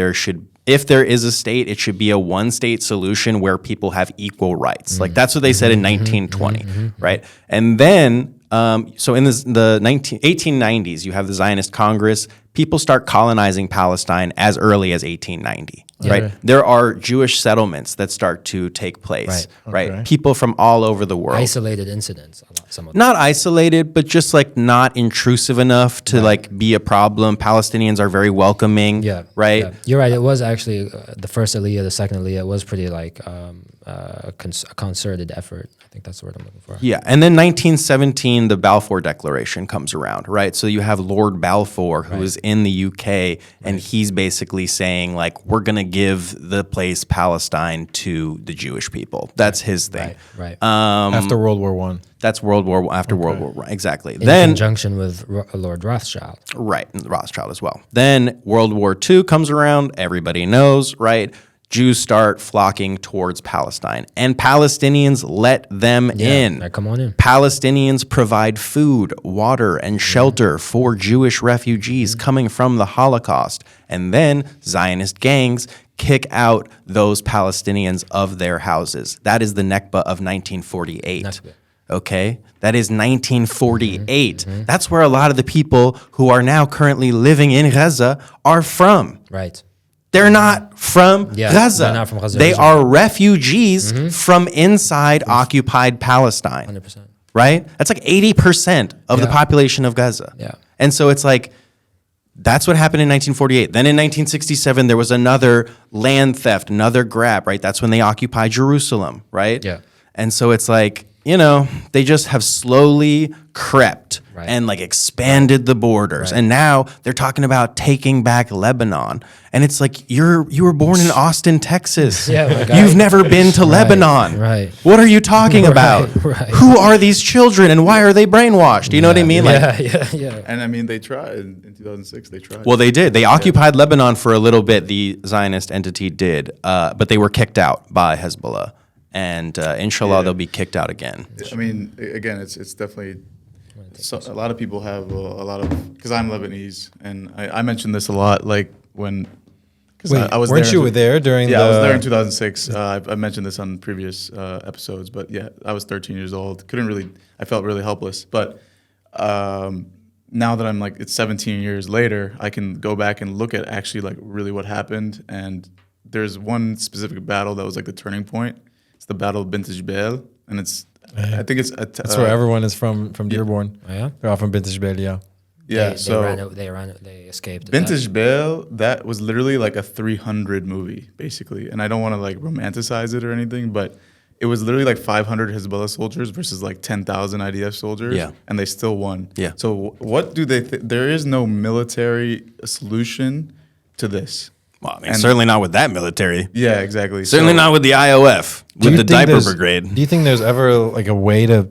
if there is a state, it should be a one-state solution where people have equal rights. Like that's what they said in 1920, right? And then, so in the 1890s, you have the Zionist Congress. People start colonizing Palestine as early as 1890, right? There are Jewish settlements that start to take place, right? Okay. People from all over the world. Isolated incidents. Some of them. Not isolated, but just like not intrusive enough to like be a problem. Palestinians are very welcoming, Yeah. right? Yeah. You're right. It was actually the first Aliyah, the second Aliyah. It was pretty like a concerted effort. I think that's the word I'm looking for. Yeah, and then 1917, the Balfour Declaration comes around, right? So you have Lord Balfour, who is in the UK, and he's basically saying, like, we're going to give the place Palestine to the Jewish people. That's his thing. Right. after World War One. That's World War I, exactly. In Then conjunction with Lord Rothschild. Right, and Rothschild as well. Then World War II comes around, everybody knows, right? Jews start flocking towards Palestine, and Palestinians let them in. Right, come on in. Palestinians provide food, water, and shelter for Jewish refugees coming from the Holocaust. And then Zionist gangs kick out those Palestinians of their houses. That is the Nakba of 1948. Nakba. Okay? That is 1948. That's where a lot of the people who are now currently living in Gaza are from. Right. They're not from Yeah, Gaza. they're not from Gaza. They are refugees from inside occupied Palestine. 100%. Right? That's like 80% of the population of Gaza. Yeah. And so it's like, that's what happened in 1948. Then in 1967, there was another land theft, another grab, right? That's when they occupied Jerusalem, right? Yeah. And so it's like, they just have slowly crept and like expanded the borders. And now they're talking about taking back Lebanon. And it's like, you were born in Austin, Texas. You've never been to Lebanon. Right. What are you talking about? Who are these children and why are they brainwashed? You know what I mean? Yeah. And I mean, they tried in 2006. They tried. Well, they did. They occupied Lebanon for a little bit. The Zionist entity did, but they were kicked out by Hezbollah. And inshallah, they'll be kicked out again. I mean, again, it's definitely. So a lot of people have a lot of, because I'm Lebanese, and I mentioned this a lot, like when. Wait, I was weren't there you there during? Yeah, I was there in 2006. I mentioned this on previous episodes, but yeah, I was 13 years old. I felt really helpless. But now that I'm like, it's 17 years later, I can go back and look at actually like really what happened. And there's one specific battle that was like the turning point. It's the Battle of Bint Jbeil, and I think it's that's where everyone is from Dearborn. Oh, yeah, they're all from Bint Jbeil. Yeah. Yeah, They escaped. Bint Jbeil, that was literally like a 300 movie, basically. And I don't want to like romanticize it or anything, but it was literally like 500 Hezbollah soldiers versus like 10,000 IDF soldiers. Yeah. And they still won. Yeah. So what do they there is no military solution to this. Well, I mean, certainly not with that military. Yeah, exactly. Certainly not with the IOF, with the diaper brigade. Do you think there's ever like a way to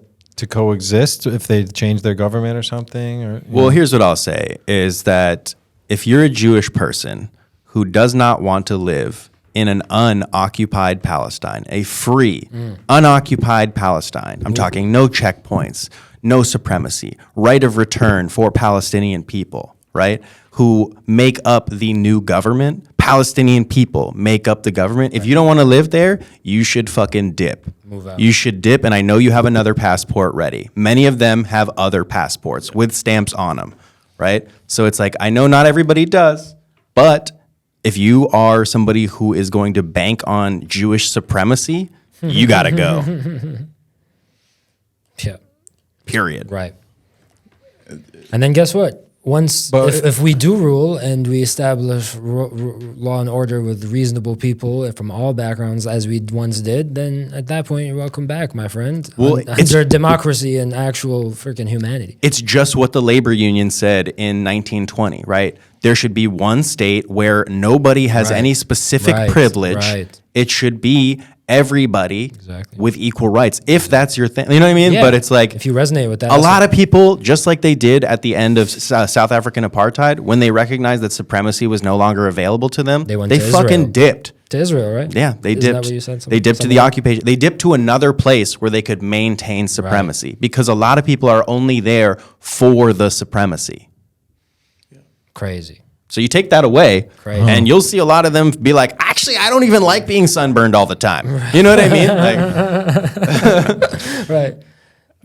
coexist if they change their government or something? Or well, here's what I'll say is that if you're a Jewish person who does not want to live in an unoccupied Palestine, a free, unoccupied Palestine, I'm talking no checkpoints, no supremacy, right of return for Palestinian people, right, who make up the new government. Palestinian people make up the government. If you don't want to live there, you should fucking dip. Move out. You should dip, and I know you have another passport ready. Many of them have other passports with stamps on them, right? So it's like, I know not everybody does, but if you are somebody who is going to bank on Jewish supremacy, you gotta go. Yeah. Period. Right. And then guess what? If we do rule and we establish law and order with reasonable people from all backgrounds, as we once did, then at that point you're welcome back, my friend. Well, under democracy and actual freaking humanity. It's just what the labor union said in 1920, right? There should be one state where nobody has any specific privilege. Right. It should be everybody with equal rights, if that's your thing. You know what I mean? Yeah. But it's like, if you resonate with that, a lot of people, just like they did at the end of South African apartheid, when they recognized that supremacy was no longer available to them, they fucking dipped. To Israel, right? Yeah, they Isn't dipped. That what you said? They dipped to the occupation. They dipped to another place where they could maintain supremacy, because a lot of people are only there for the supremacy. Crazy. So you take that away, and you'll see a lot of them be like, actually, I don't even like being sunburned all the time. You know what I mean? Like, right.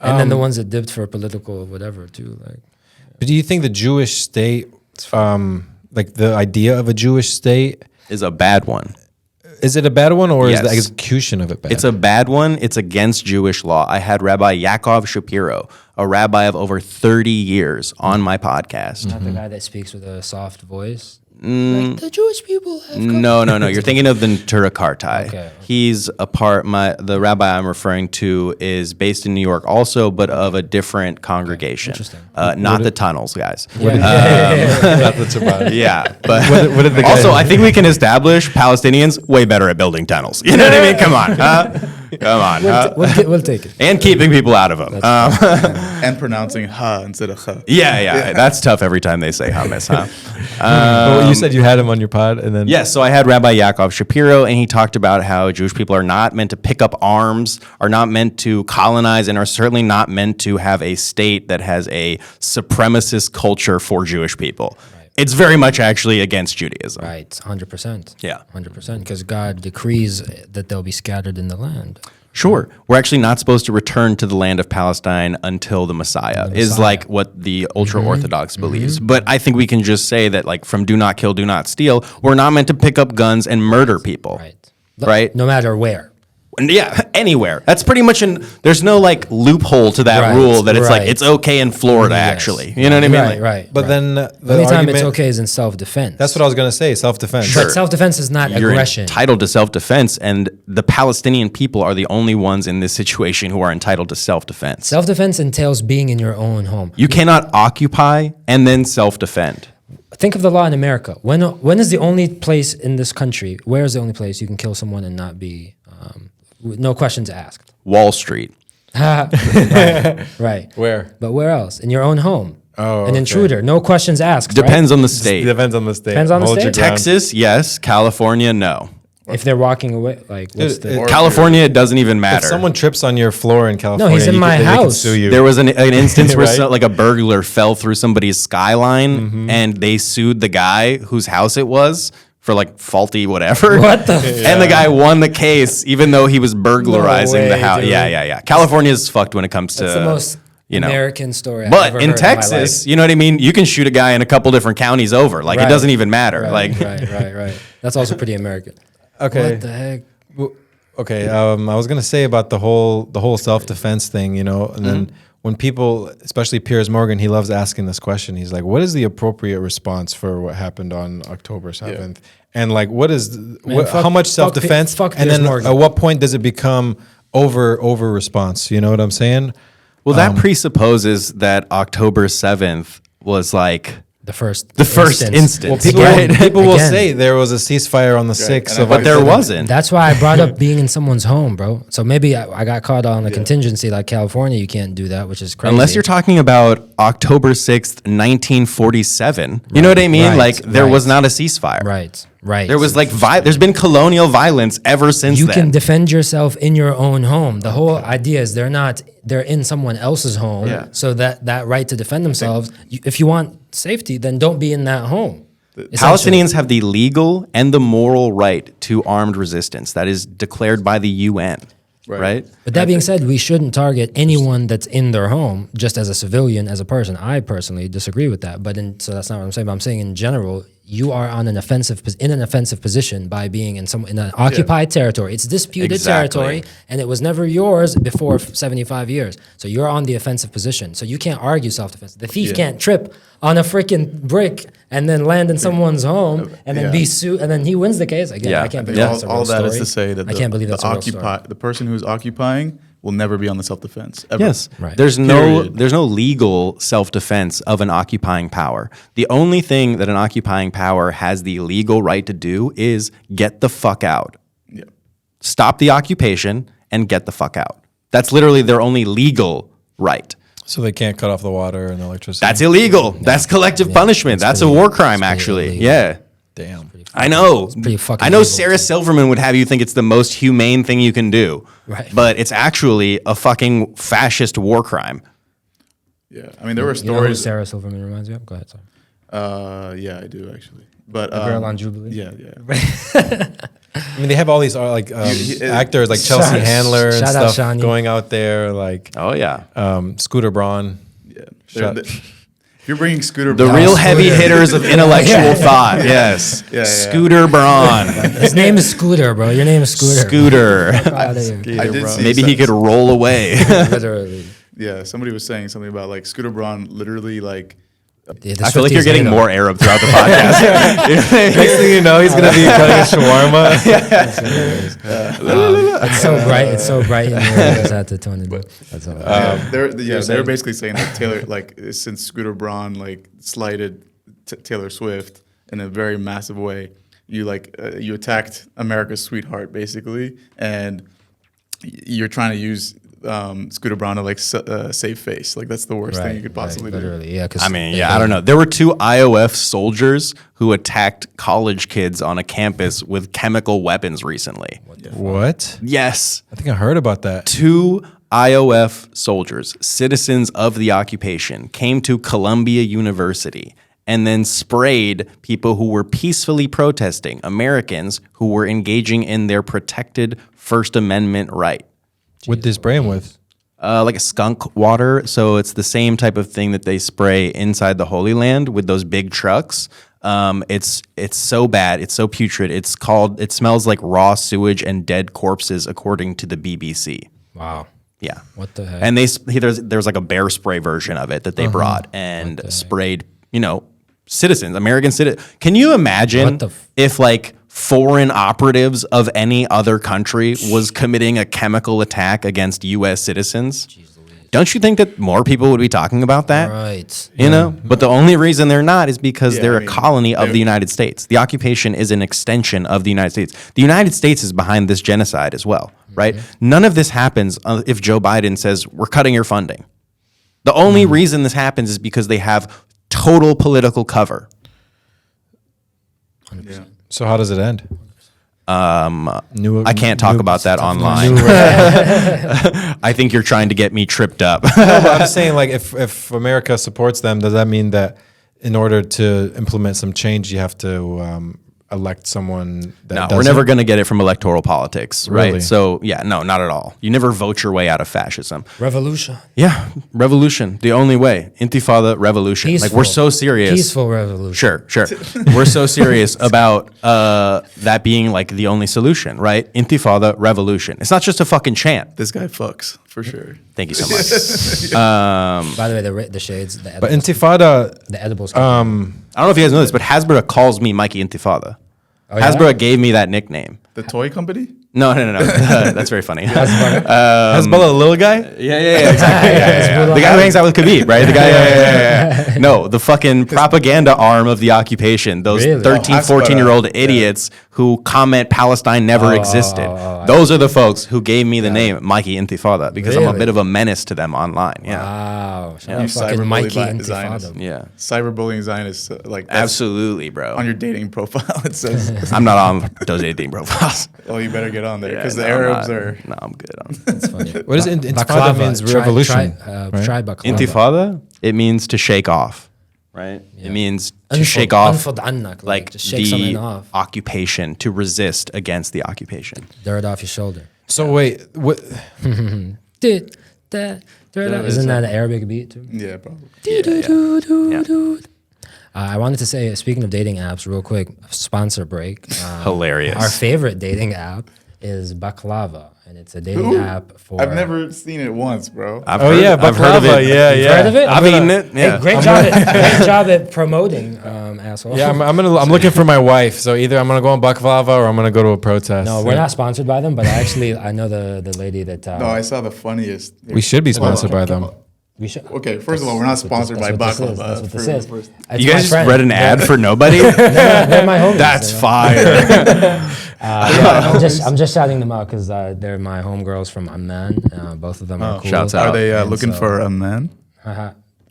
And then the ones that dipped for political whatever too. Like, but do you think the Jewish state, like the idea of a Jewish state, is a bad one? Is it a bad one, or Yes. is the execution of it bad? It's a bad one. It's against Jewish law. I had Rabbi Yaakov Shapiro, a rabbi of over 30 years, on my podcast. not the guy that speaks with a soft voice. Like the Jewish people have No. You're thinking of the Turakartai. Okay. He's a part. The rabbi I'm referring to is based in New York, also, but of a different congregation. Interesting. Not the tunnels, guys. That's about it. Yeah, but What did the guy also, I think we can establish Palestinians way better at building tunnels. You know what I mean? Come on, come on. We'll take it. And keeping people out of them. And pronouncing ha instead of ha. Yeah. That's tough every time they say hummus, huh? Well, you said you had him on your pod, and then Yes, so I had Rabbi Yaakov Shapiro, and he talked about how Jewish people are not meant to pick up arms, are not meant to colonize, and are certainly not meant to have a state that has a supremacist culture for Jewish people. Right. It's very much actually against Judaism. Right, 100%. Yeah. 100%, because God decrees that they'll be scattered in the land. Sure. We're actually not supposed to return to the land of Palestine until the Messiah, is like what the ultra-Orthodox believes. But I think we can just say that, like, from do not kill, do not steal, we're not meant to pick up guns and murder people. Right. Right? No matter where. Yeah, anywhere. That's pretty much there's no like loophole to that Right, rule that it's like right. it's okay in Florida Yes. actually. You know what I mean? Right, Like, right. But right. then the the only time argument, it's okay is in self-defense. That's what I was gonna say. Self-defense. But self-defense is not You're aggression. entitled to self-defense, and the Palestinian people are the only ones in this situation who are entitled to self-defense. Self-defense entails being in your own home. You cannot occupy and then self-defend. Think of the law in America. When is the only place in this country? Where is the only place you can kill someone and not be with no questions asked? Wall Street. Right. Where? But where else? In your own home. Oh, An okay. intruder. No questions asked. Depends right? on the state. Depends on the state. Depends on the Hold state. your ground. Texas, yes. California, no. If they're walking away, like what's Dude, the? California, it doesn't even If matter. someone trips on your floor in California, he's in my they can house. sue you. There was an instance where Right? like a burglar fell through somebody's skyline and they sued the guy whose house it was for like faulty whatever. What the? And the guy won the case even though he was burglarizing No the way, house. dude. Yeah. California's fucked when it comes to That's the most you know. American story. I've But ever in heard Texas, you know what I mean? You can shoot a guy in a couple different counties over. Like Right. it doesn't even matter. in my life. Like Right. That's also pretty American. Okay. What the heck? Okay, I was gonna say about the whole self-defense thing, you know, and then when people, especially Piers Morgan, he loves asking this question. He's like, "What is the appropriate response for what happened on October 7th?" And like, what is how much self-defense? fuck and Piers then Morgan. at what point does it become over response? You know what I'm saying? well, that presupposes that October 7th was like The first instance. Well, people, Right. people will Again. say there was a ceasefire on the 6th of but there October. wasn't. That's why I brought up being in someone's home, bro. So maybe I got caught on a contingency like California. You can't do that, which is crazy. Unless you're talking about October 6th, 1947. You know what I mean? Right, Like there was right. not a ceasefire. right. There was like there's been colonial violence ever since You then. can defend yourself in your own home. The whole idea is they're in someone else's home. Yeah. So that right to defend themselves, if you want safety, then don't be in that home. Essentially. Palestinians have the legal and the moral right to armed resistance that is declared by the UN. Right? But that being said, we shouldn't target anyone that's in their home just as a civilian, as a person. I personally disagree with that. So that's not what I'm saying. But I'm saying in general, you are in an offensive position by being in an occupied territory. It's disputed Exactly. territory, and it was never yours before 75 years. So you're on the offensive position. So you can't argue self-defense. The thief can't trip on a freaking brick and then land in someone's home and then be sued, and then he wins the case. Again, Yeah. I can't believe Yeah. that's a real All that story. is to say that I can't believe that's a real story. the person who's occupying will never be on the self-defense ever. Yes. Right. There's Period. no legal self-defense of an occupying power. The only thing that an occupying power has the legal right to do is get the fuck out. Yeah. Stop the occupation and get the fuck out. That's literally their only legal right. So they can't cut off the water and electricity. That's illegal. That's collective punishment. That's a war crime, actually. illegal. Yeah. Damn. I know. pretty fucking I know illegal. Sarah Silverman would have you think it's the most humane thing you can do. Right. But it's actually a fucking fascist war crime. Yeah. I mean, there were You know who stories. Sarah Silverman reminds you of? Go ahead, sorry. Yeah, I do actually. But Girl on Jubilee? Yeah. I mean, they have all these actors like Chelsea Shout- Handler and shout out stuff Shawnee. going out there, like Oh, yeah. Scooter Braun. Yeah. Shut- If you're bringing Scooter, The Braun- real heavy hitters of intellectual thought. Yes. yeah. Scooter Braun. His name is Scooter, bro. Your name is Scooter. Scooter. Fuck outta here. I did see Maybe he could roll away. Literally. Yeah, somebody was saying something about like Scooter Braun literally like Yeah, the I feel like you're Swifties getting hate him. more Arab throughout the podcast. Next thing you know, he's gonna be cutting a shawarma. It's so bright. It's so bright in here. I just had to tone it down. That's all. they're basically saying that Taylor like since Scooter Braun like slighted Taylor Swift in a very massive way, you you attacked America's sweetheart basically, and you're trying to use Scooter Braun to save face. Like that's the worst thing you could possibly do. Literally, yeah. 'Cause I mean, they yeah, hate I don't him. know. There were 2 IOF soldiers who attacked college kids on a campus with chemical weapons recently. What? Yes. I think I heard about that. 2 IOF soldiers, citizens of the occupation, came to Columbia University and then sprayed people who were peacefully protesting, Americans who were engaging in their protected First Amendment right. What did they spray him with? Like a skunk water. So it's the same type of thing that they spray inside the Holy Land with those big trucks. It's so bad. It's so putrid. It smells like raw sewage and dead corpses, according to the BBC. Wow. Yeah. What the heck? And there's like a bear spray version of it that they brought and sprayed, citizens, American citizens. Can you imagine if like foreign operatives of any other country was committing a chemical attack against U.S. citizens? Don't you think that more people would be talking about that? Right. You know? But the only reason they're not is because they're a colony of the United States. The occupation is an extension of the United States. The United States is behind this genocide as well, right? None of this happens if Joe Biden says, we're cutting your funding. The only reason this happens is because they have total political cover. 100%. So how does it end? I can't talk about that online. I think you're trying to get me tripped up. No, but I'm saying, like, if America supports them, does that mean that in order to implement some change, you have to elect someone that No, doesn't? we're never going to get it from electoral politics, Really? right? So, yeah, no, not at all. You never vote your way out of fascism. Revolution. Yeah, revolution, the only way. Intifada, revolution. Peaceful. Like, we're so serious. Peaceful revolution. Sure. We're so serious about that being like the only solution, right? Intifada, revolution. It's not just a fucking chant. This guy fucks for sure. Thank you so much. By the way, the shades, the But edibles. Intifada, The edibles. I don't know if you guys know this, but Hasbro calls me Mikey Intifada. Oh, yeah? Hasbro gave me that nickname. The toy company? No. That's very funny. Hezbollah, the little guy? Yeah, exactly. The guy who hangs out with Khabib, right? The guy, yeah. No, the fucking propaganda arm of the occupation. Those Really? 13, 14-year-old idiots who comment Palestine never existed. Those are the folks who gave me the name Mikey Intifada because I'm a Really? bit of a menace to them online. Yeah. Wow. Shout You out fucking cyberbully Mikey Zionists. Intifada. Yeah. Cyberbullying Zionists. Like, that's Absolutely, bro. on your dating profile, it says. I'm not on those dating profiles. Oh, you better get on there because Yeah, the no, I'm Arabs not. are. No, I'm good on That's funny. What is Intifada? Baklava. Means Try- revolution. Try baklava. Intifada, it means to shake off, right? It means to shake off like just shake something the off. occupation, to resist against the occupation. Dirt off your shoulder. So wait, what? Isn't that an Arabic beat too? Yeah, probably. I wanted to say, speaking of dating apps, real quick, sponsor break. Hilarious. Our favorite dating app is Baklava, and it's a dating app for. I've never seen it once, bro. I've Oh yeah, I've heard of baklava. it. Yeah, You've yeah. heard of it? I've eaten it. Yeah. Hey, great job at promoting, asshole. Yeah, I'm looking for my wife. So either I'm gonna go on baklava or I'm gonna go to a protest. No, we're not sponsored by them, but I know the lady that. No, I saw the funniest. We should be sponsored by them. We should. Okay, first of all, we're not sponsored by That's baklava. what this is. It's You my guys just friend. read an ad for nobody? They're my homies. That's you know? fire. I'm just shouting them out because they're my homegirls from Amman. Both of them are cool. shouts out. Are they And looking so- for a man?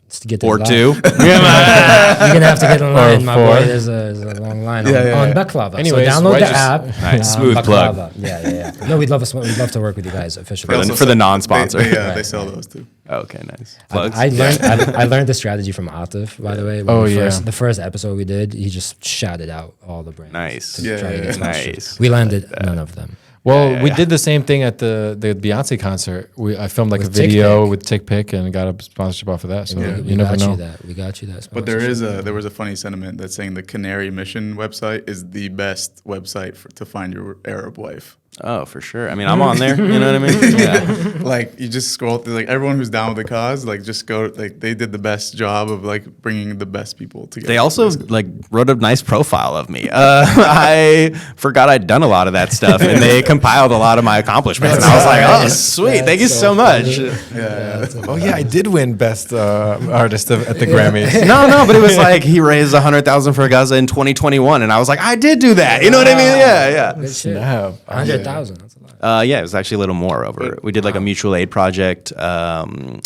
Just to get Or this two. You're gonna have to get in line, my four. boy. There's a long line on yeah. Baklava. Anyways, so download why the just- app. Nice. Smooth plug. Baklava. Yeah. No, we'd love to work with you guys officially. For the non-sponsor. They sell those too. Okay, nice. Plugs. I learned the strategy from Atif, by the way. Oh, The first episode we did, he just shouted out all the brands. Nice. to try to get sponsored. Nice. We landed none of them. Well, we did the same thing at the Beyonce concert. I filmed like With a video TickPick. with TickPick and got a sponsorship off of that. So Yeah. you never know. We got you that. But there was a funny sentiment that's saying the Canary Mission website is the best website to find your Arab wife. Oh, for sure. I mean, I'm on there. You know what I mean? Yeah. Like you just scroll through, like everyone who's down with the cause, like just go. Like they did the best job of like bringing the best people together. They also like wrote a nice profile of me. I forgot I'd done a lot of that stuff, and they compiled a lot of my accomplishments. And I was like, "Oh, sweet! Thank you so much." Oh yeah, I did win best artist at the Grammys. No, but it was like he raised 100,000 for Gaza in 2021, and I was like, "I did do that." You know what I mean? Yeah. Good shit. Snap. 100,000. That's a lot. Yeah, it was actually a little more over. We did like a mutual aid project,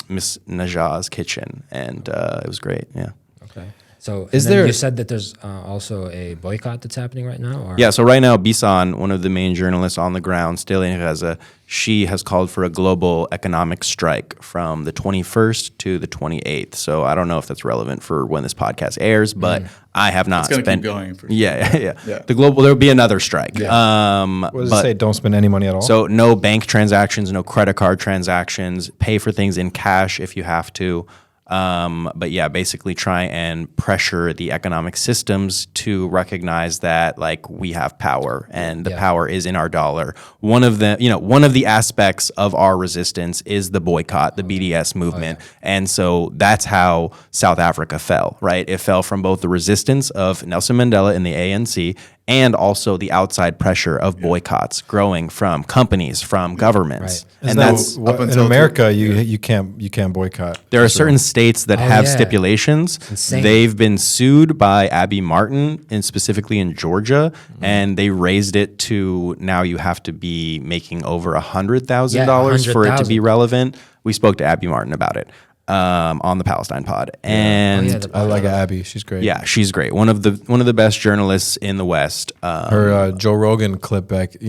Miss Najah's Kitchen, and it was great. Yeah. Okay. So Is and then there- You said that there's also a boycott that's happening right now. Or? Yeah, so right now, Bisan, one of the main journalists on the ground, still in Gaza, she has called for a global economic strike from the 21st to the 28th. So I don't know if that's relevant for when this podcast airs, but I have not It's gonna spent. keep going for sure. Yeah. Yeah. There'll be another strike. What does it say? Don't spend any money at all. So no bank transactions, no credit card transactions. Pay for things in cash if you have to. But yeah, basically try and pressure the economic systems to recognize that like we have power and the power is in our dollar. One of the aspects of our resistance is the boycott, the BDS movement. And so that's how South Africa fell, right? It fell from both the resistance of Nelson Mandela and the ANC and also the outside pressure of boycotts growing from companies, from governments. Right. And that's up in America, you can't boycott. there are certain states that have stipulations. Insane. They've been sued by Abby Martin, and specifically in Georgia, and they raised it to now you have to be making over $100,000 for it to be relevant. We spoke to Abby Martin about it on the Palestine pod, and I like Abby. She's great. yeah, she's great. One of the best journalists in the West. Her Joe Rogan clip back, she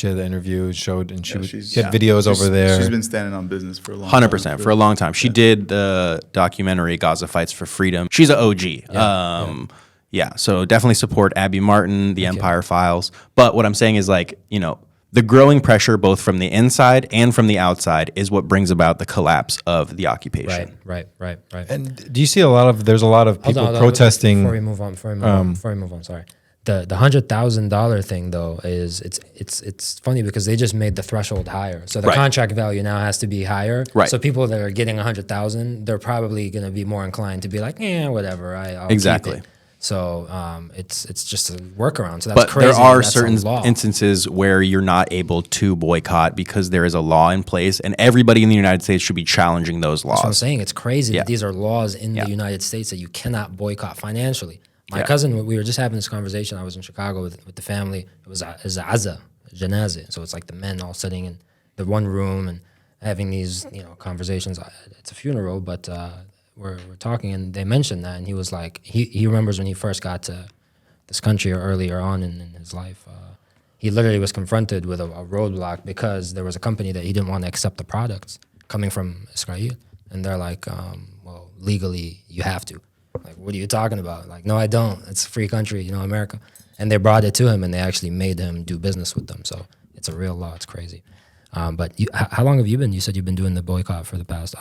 had the interview showed, and she had videos over there. She's been standing on business for a long 100% for a long time. She did the documentary Gaza Fights for Freedom. She's an OG. Yeah, so definitely support Abby Martin, the Empire Files. But what I'm saying is like, the growing pressure both from the inside and from the outside is what brings about the collapse of the occupation. Right. And do you see there's a lot of people protesting? Before we move on, sorry. The $100,000 thing though is it's funny because they just made the threshold higher, so the contract value now has to be higher. Right. So people that are getting 100,000, they're probably going to be more inclined to be like, whatever, I'll Exactly. keep it. So it's just a workaround. So that's but crazy. there are That's certain a law. instances where you're not able to boycott because there is a law in place, and everybody in the United States should be challenging those laws. That's what I'm saying. It's crazy that these are laws in the United States that you cannot boycott financially. My cousin, we were just having this conversation. I was in Chicago with the family. It was a janazah. So it's like the men all sitting in the one room and having these conversations. It's a funeral, but we're talking, and they mentioned that, and he was like, he remembers when he first got to this country or earlier on in his life, he literally was confronted with a roadblock because there was a company that he didn't want to accept the products coming from Israel, and they're like, well, legally you have to. Like, what are you talking about? Like, no, I don't. It's a free country, America. And they brought it to him, and they actually made him do business with them. So it's a real law. It's crazy. But how long have you been? You said you've been doing the boycott for the past.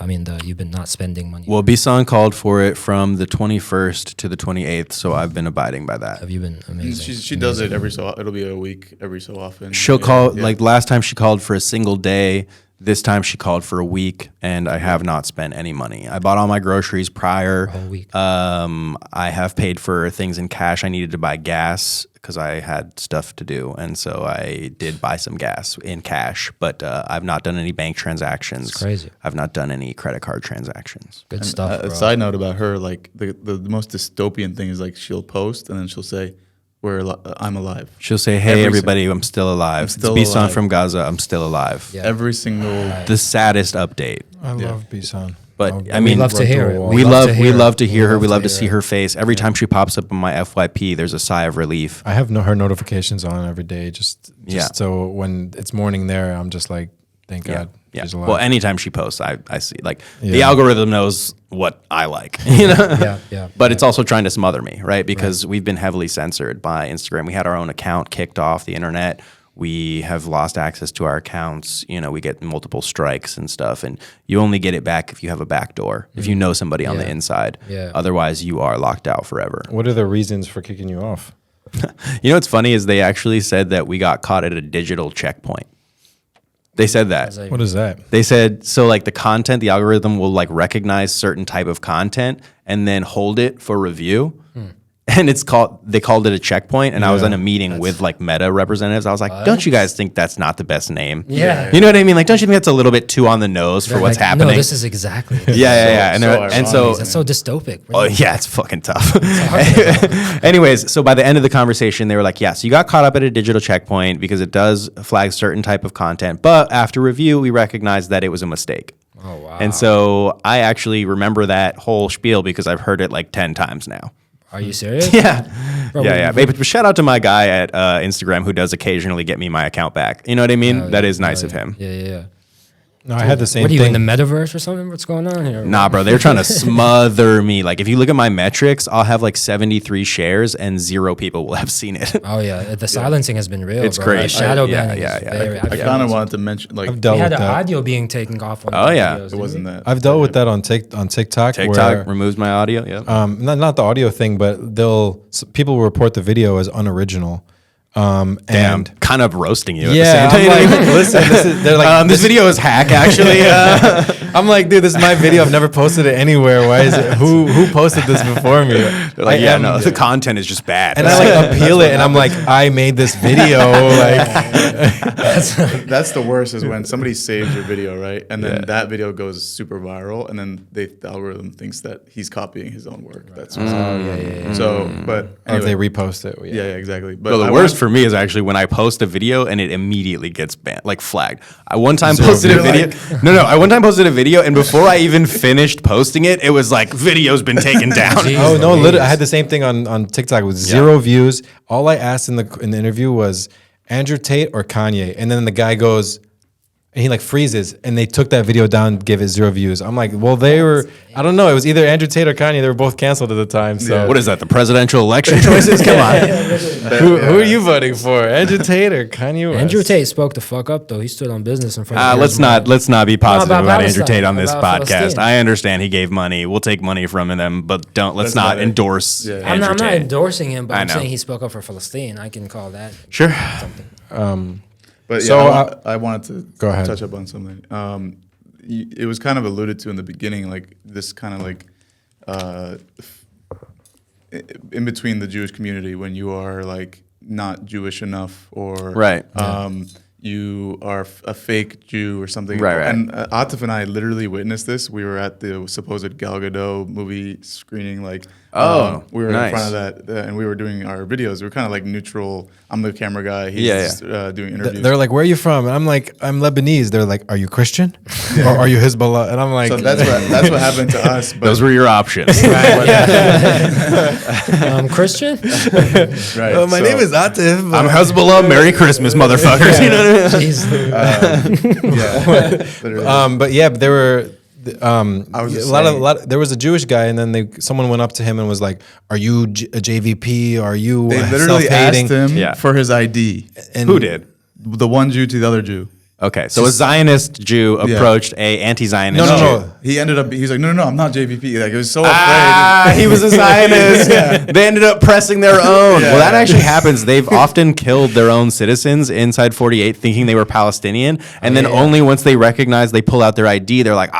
You've been not spending money. Well, Bisan called for it from the 21st to the 28th, so I've been abiding by that. Have you been amazing? She does it it'll be a week every so often. She'll call, like last time she called for a single day. This time she called for a week, and I have not spent any money. I bought all my groceries prior. A whole week. I have paid for things in cash. I needed to buy gas because I had stuff to do, and so I did buy some gas in cash. But I've not done any bank transactions. It's crazy. I've not done any credit card transactions. Good stuff, bro. A side note about her, like the most dystopian thing is like she'll post and then she'll say, I'm alive. She'll say, "Hey, everybody, I'm still alive. It's Bisan from Gaza. I'm still alive." Yeah. Every single The saddest update. I love Bisan. But I mean, love to hear it. We love to hear her. We love to see her face. Every time she pops up on my FYP, there's a sigh of relief. I have her notifications on every day, just so when it's morning there, I'm just like, thank God. Yeah. She's alive. Well, anytime she posts, I see like the algorithm knows what I like, Yeah. But it's also trying to smother me, right? Because we've been heavily censored by Instagram. We had our own account kicked off the internet. We have lost access to our accounts. We get multiple strikes and stuff, and you only get it back if you have a back door, if you know somebody on the inside. Yeah. Otherwise, you are locked out forever. What are the reasons for kicking you off? What's funny is they actually said that we got caught at a digital checkpoint. They said that. What is that? They said, so like the algorithm will like recognize certain type of content and then hold it for review. And they called it a checkpoint. And I was in a meeting with like Meta representatives. I was like, don't you guys think that's not the best name? Yeah. You know what I mean? Like, don't you think that's a little bit too on the nose for what's happening? No, this is exactly. Yeah. And so That's so dystopic. oh yeah, it's fucking tough. Anyways, so by the end of the conversation, they were like, yeah, so you got caught up at a digital checkpoint because it does flag certain type of content. But after review, we recognized that it was a mistake. Oh, wow. And so I actually remember that whole spiel because I've heard it like 10 times now. Are you serious? Yeah. Bro, yeah. But shout out to my guy at Instagram who does occasionally get me my account back. You know what I mean? That is nice of him. Yeah. No, I had the same What are you thing. in the metaverse or something? What's going on here? Nah, bro, they're trying to smother me. Like, if you look at my metrics, I'll have like 73 shares and 0 people will have seen it. Oh yeah, the silencing has been real. It's bro. crazy. Like, shadow Yeah, banning yeah, is yeah. very. I kind of wanted to mention, like, I've dealt We had with the that. audio being taken off. On Oh, the yeah. videos, it didn't wasn't we? that. I've dealt with that on TikTok. TikTok where, removes my audio. Yeah. not the audio thing, but people will report the video as unoriginal. Damn, And kind of roasting you. yeah, at the same I'm time. like, listen, they're like, This video is hack, actually. I'm like, dude, this is my video. I've never posted it anywhere. Why is it? Who posted this before me? They're like, the content is just bad. And I like appeal it, and I'm like, I made this video. Like, That's the worst is when somebody saves your video, right? And then Yeah. that video goes super viral, and then the algorithm thinks that he's copying his own work. That's Oh yeah. so. But or if anyway, they repost it. yeah, exactly. But Well, the I worst want- for me is actually when I post a video and it immediately gets banned, like flagged. I one time Zero posted a views. video. I one time posted a video, and before I even finished posting it, it was like, video's been taken down. Jeez. Oh no! Louise. Literally, I had the same thing on TikTok with 0 views. All I asked in the interview was Andrew Tate or Kanye, and then the guy goes, and he like freezes, and they took that video down, give it 0 views. I'm like, well, they were. I don't know. It was either Andrew Tate or Kanye. They were both canceled at the time. So What is that? The presidential election choices? Come on. who are you voting for? Andrew Tate or Kanye West? Andrew Tate spoke the fuck up though. He stood on business in front of. Let's not be positive about about Andrew Palestine, Tate on this about podcast. Palestine. I understand he gave money. We'll take money from them, but let's That's not not it. endorse Yeah. Andrew I'm not Tate. endorsing him, but I I'm know. saying he spoke up for Palestine. I can call that. Sure. But yeah, So, I wanted to go ahead. touch up on something. It was kind of alluded to in the beginning, like this kind of like in between the Jewish community when you are like not Jewish enough or Right. you are a fake Jew or something. Right. And Atif and I literally witnessed this. We were at the supposed Gal Gadot movie screening. Like, we were nice. in front of that, and we were doing our videos. We were kind of like neutral. I'm the camera guy. He's Yeah, just, doing interviews. They're like, where are you from? And I'm like, I'm Lebanese. They're like, are you Christian? Or are you Hezbollah? And I'm like, so that's what happened to us. But Those were your options. Christian? right. oh, my name is Atif. I'm Hezbollah. Merry Christmas, motherfuckers. You know what I mean? Jeez. literally. But yeah, but there were I was a just lot saying- there was a Jewish guy, and then someone went up to him and was like, "Are you a JVP? Are you They literally self-hating?" asked him Yeah. for his ID. And Who did? The one Jew to the other Jew. Okay, so a Zionist Jew approached a anti-Zionist No, no, Jew. no. He ended up. He's like, no, I'm not JVP. Like, he was so He was a Zionist. They ended up pressing their own. Well, that actually happens. They've often killed their own citizens inside 48 thinking they were Palestinian. And then only once they recognize they pull out their ID, they're like,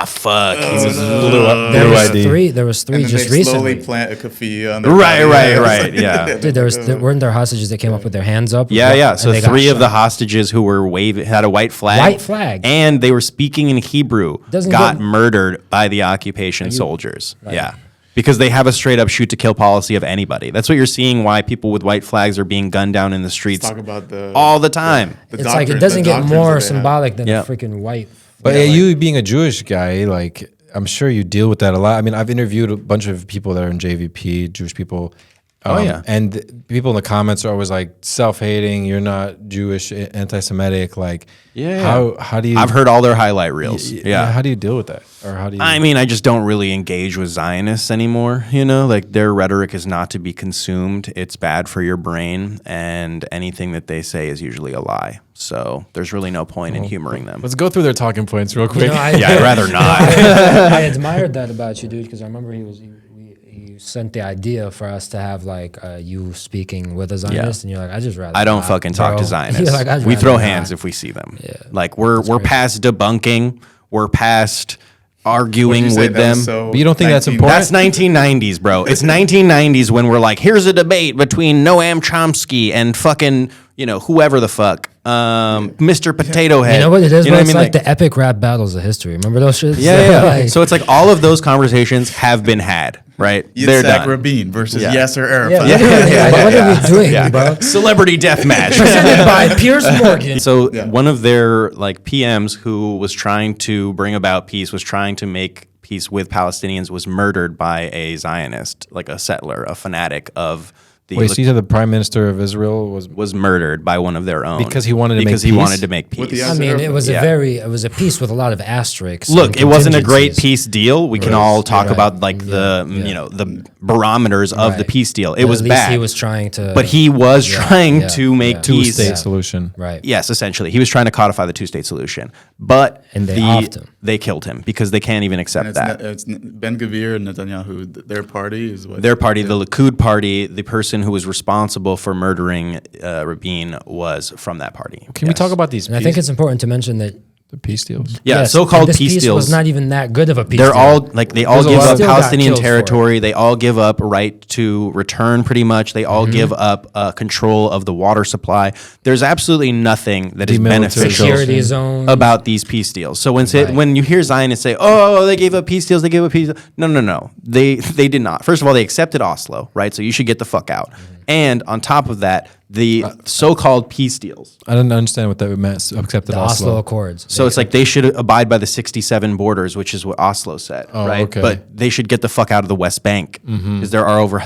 fuck. He was blew up There blue was ID. three. There was And three then just they slowly recently. plant a kafia on their Right, body. right, yeah. Dude, weren't there hostages that came up with their hands up? Yeah. And So they got 3 of the shot? hostages who were waving had a white flag. White flag. And they were speaking in Hebrew. Doesn't got get- murdered by the occupation soldiers. Yeah. Because they have a straight up shoot to kill policy of anybody. That's what you're seeing why people with white flags are being gunned down in the streets Talk about the all the time. the It's like it doctrines- doesn't the get doctrines more that they have. symbolic than Yeah. a freaking white. But yeah, you being a Jewish guy, like I'm sure you deal with that a lot. I mean, I've interviewed a bunch of people that are in JVP, Jewish people. yeah. And people in the comments are always like self-hating. You're not Jewish, anti-Semitic. Like, how do you? I've heard all their highlight reels. Yeah. How do you deal with that, or how do you? I mean, I just don't really engage with Zionists anymore. You know, like their rhetoric is not to be consumed. It's bad for your brain, and anything that they say is usually a lie. So there's really no point in humoring them. Let's go through their talking points real quick. Yeah, I'd rather not. I admired that about you, dude, because I remember he sent the idea for us to have like you speaking with a Zionist, and you're like, I just rather. I don't not, fucking talk bro. to Zionists. You're like, I'd We rather throw not. hands if we see them. Yeah. Like we're past debunking. We're past arguing What'd you say? with That them. was so But you don't think that's 19 important? That's 1990s, bro. It's 1990s when we're like, here's a debate between Noam Chomsky and fucking, whoever the fuck, Mr. Potato Head. You know what it is? You know Bro? what It's I mean? like the epic rap battles of history. Remember those shits? Yeah. Like, So it's like all of those conversations have been had, right? They're Yitzhak done. Rabin versus Yeah. Yasser yeah, Arafat. literally, like, what are we doing, bro? Celebrity death match. Presented by Pierce Morgan. So one of their like PMs who was trying to bring about peace, was trying to make peace with Palestinians, was murdered by a Zionist, like a settler, a fanatic of Wait, so you said the prime minister of Israel was murdered by one of their own because he wanted to because make he peace? wanted to make peace. With the I mean, it was it was a piece with a lot of asterisks. Look, and it wasn't a great contingencies. peace deal. We can all talk Right. about like the the barometers of the Right. peace deal. It But was at least bad. he was trying to. but he was trying to make yeah. peace. Two-state solution. right. Yes, essentially, he was trying to codify the two-state solution. But And they offed him. They killed him because they can't even accept And that. it's Ben Gvir and Netanyahu. Their party is what Their party, the Likud party, the person who was responsible for murdering Rabin was from that party. Can we talk about these? And I think it's important to mention that the peace deals. Yeah, yes, so-called and this peace peace deals. was not even that good of a peace. They're deal. all like they all There's a give lot up of- Still got Palestinian killed for territory. They all give up right to return, pretty much. They all give up control of the water supply. There's absolutely nothing that is beneficial security zone about these peace deals. So when you hear Zionists say, "Oh, they gave up peace deals," they gave up peace deals. No. They did not. First of all, they accepted Oslo, right? So you should get the fuck out. And on top of that, the so-called peace deals. I didn't understand what that meant. Accepted the Oslo Accords. So it's like they should abide by the 67 borders, which is what Oslo said, right? okay. But they should get the fuck out of the West Bank because there are over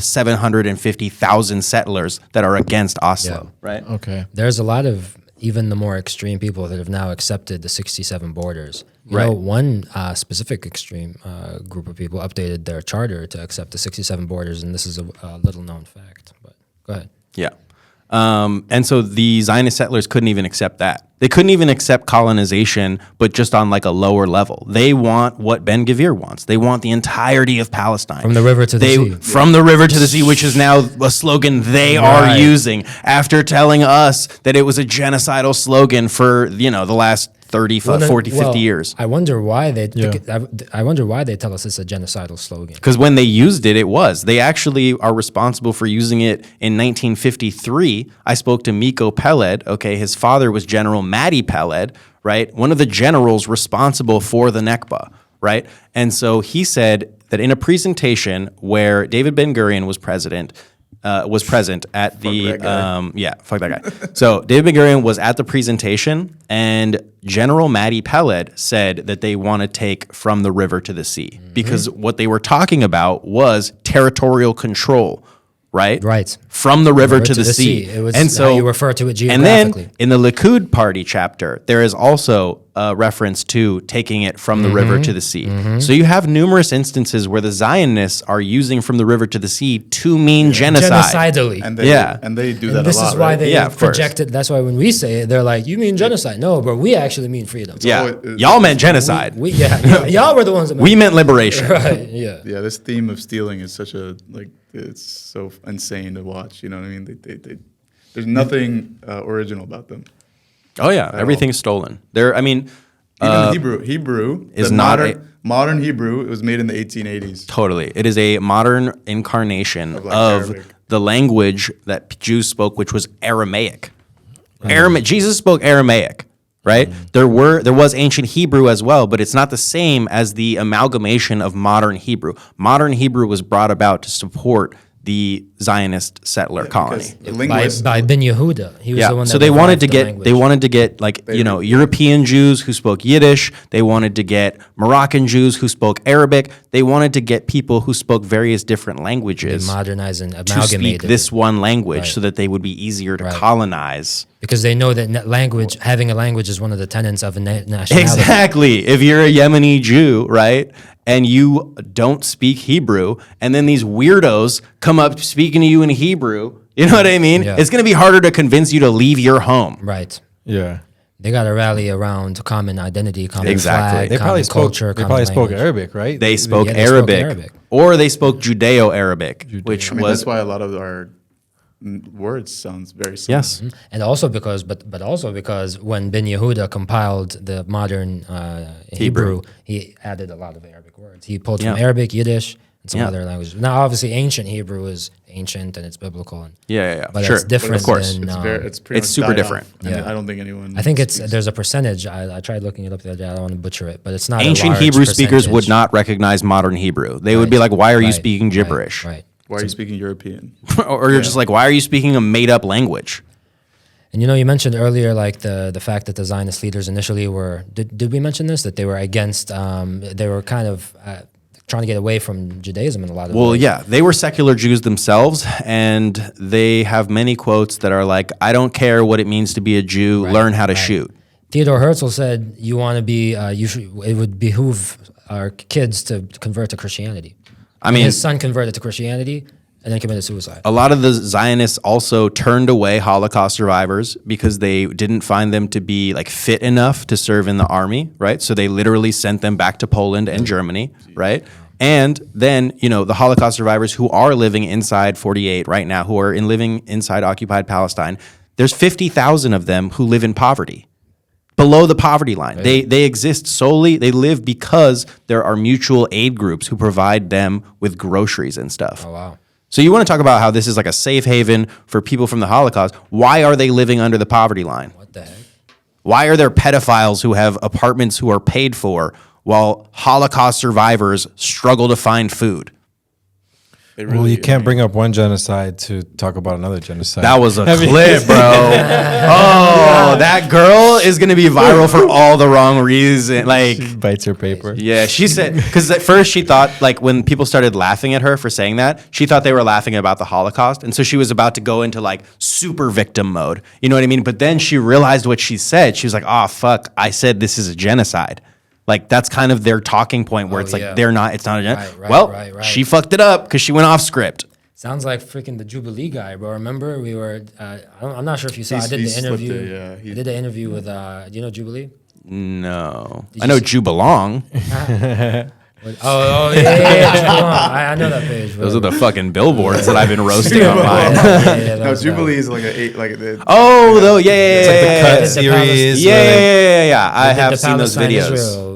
750,000 settlers that are against Oslo, right? Okay. There's a lot of even the more extreme people that have now accepted the 67 borders. You Right. know, one specific extreme group of people updated their charter to accept the 67 borders, and this is a little known fact. But go ahead. Yeah. And so the Zionist settlers couldn't even accept that. They couldn't even accept colonization, but just on like a lower level. They want what Ben Gvir wants. They want the entirety of Palestine. From the river to the sea. From the river to the sea, which is now a slogan they are Right. using after telling us that it was a genocidal slogan for, the last 30, 40, 50 years. I wonder why they. I wonder why they tell us it's a genocidal slogan. Because when they used it, it was. They actually are responsible for using it in 1953. I spoke to Miko Peled. Okay, his father was General Madi Peled, right? One of the generals responsible for the Nakba, right? And so he said that in a presentation where David Ben-Gurion was present at the fuck that guy. So David Ben-Gurion was at the presentation, and General Madi Peled said that they want to take from the river to the sea because what they were talking about was territorial control, right? Right. From the river to the sea. It was and so how you refer to it And geographically. then in the Likud party chapter, there is also a reference to taking it from the river to the sea. So you have numerous instances where the Zionists are using from the river to the sea to mean genocide. Genocidally. and they Yeah. and they do And that this a lot. is why right? they Yeah, of course. project it. That's why when we say it, they're like, "You mean genocide?" No, but we actually mean freedom. Yeah, it- y'all meant genocide. Y'all were the ones that We meant liberation. right. Yeah. Yeah, this theme of stealing is such a it's so insane to watch. You know what I mean? They there's nothing original about them. Oh yeah, everything's stolen. Even Hebrew is the not modern Hebrew. It was made in the 1880s. Totally. It is a modern incarnation Of, like, of Arabic. the language that Jews spoke, which was Aramaic. Jesus spoke Aramaic, right? There was ancient Hebrew as well, but it's not the same as the amalgamation of modern Hebrew. Modern Hebrew was brought about to support the Zionist settler colony. Because the linguists, By Ben Yehuda. He was the one that So they wanted to revived the get language. they wanted to get like European Jews who spoke Yiddish. They wanted to get Moroccan Jews who spoke Arabic. They wanted to get people who spoke various different languages modernize and to amalgamate speak this one language Right. so that they would be easier to colonize. because they know that having a language is one of the tenets of a nationality. Exactly. If you're a Yemeni Jew, right, and you don't speak Hebrew, and then these weirdos come up speaking to you in Hebrew, you know what I mean? Yeah. It's going to be harder to convince you to leave your home. Right. Yeah. They got to rally around common identity, common Exactly. flag, They common probably spoke. culture, They common probably spoke language. Arabic, right? They spoke they spoke Arabic, Arabic. or they spoke Judeo-Arabic, which I mean, was that's why a lot of our words sounds very similar. yes. And also because when Ben Yehuda compiled the modern Hebrew, he added a lot of Arabic words. He pulled from Yeah. Arabic, Yiddish, and some Yeah. other languages. Now, obviously, ancient Hebrew is ancient and it's biblical, and Yeah. but Sure. it's different. Of course. Than, It's pretty It's much super died different. off. I mean, Yeah. I don't think anyone. I think it's speaks- there's a percentage. I tried looking it up the other day. I don't want to butcher it, but it's not a Ancient large Hebrew speakers would percentage. not recognize modern Hebrew. They would be like, "Why are you Right, speaking right, gibberish?" Right. Why are you speaking European? Or you're just like, "Why are you speaking a made-up language?" And you mentioned earlier like the fact that the Zionist leaders initially were did we mention this, that they were against they were kind of trying to get away from Judaism in a lot of Well, ways. yeah, they were secular Jews themselves, and they have many quotes that are like, "I don't care what it means to be a Jew. Learn how to shoot." Theodore Herzl said, "You want to be, it would behoove our kids to convert to Christianity." I mean, his son converted to Christianity and then committed suicide. a lot of the Zionists also turned away Holocaust survivors because they didn't find them to be like fit enough to serve in the army, right? So they literally sent them back to Poland and Germany, right? And then, the Holocaust survivors who are living inside 48 right now, who are living inside occupied Palestine, there's 50,000 of them who live in poverty. Below the poverty line. They exist solely, they live because there are mutual aid groups who provide them with groceries and stuff. Oh, wow. So you want to talk about how this is like a safe haven for people from the Holocaust. Why are they living under the poverty line? What the heck? Why are there pedophiles who have apartments who are paid for while Holocaust survivors struggle to find food? Well, you can't bring up one genocide to talk about another genocide. That was a clip, bro. Oh, that girl is going to be viral for all the wrong reasons. Like, She bites her paper. yeah, she said, because at first she thought, like, when people started laughing at her for saying that, she thought they were laughing about the Holocaust. And so she was about to go into, like, super victim mode. You know what I mean? But then she realized what she said. She was like, oh, fuck, I said this is a genocide. Like, that's kind of their talking point where it's like, it's not a genocide. Right. She fucked it up because she went off script. Sounds like freaking the Jubilee guy, bro. Remember we were, I'm not sure if you saw, I did the interview. I did the interview with, do you know Jubilee? No. I know Jubalong. Oh yeah. I know that page. Those are the fucking billboards that I've been roasting online. No, Jubilee is like Oh, though, yeah. It's like the cut series. Yeah. I have seen those videos. Israel,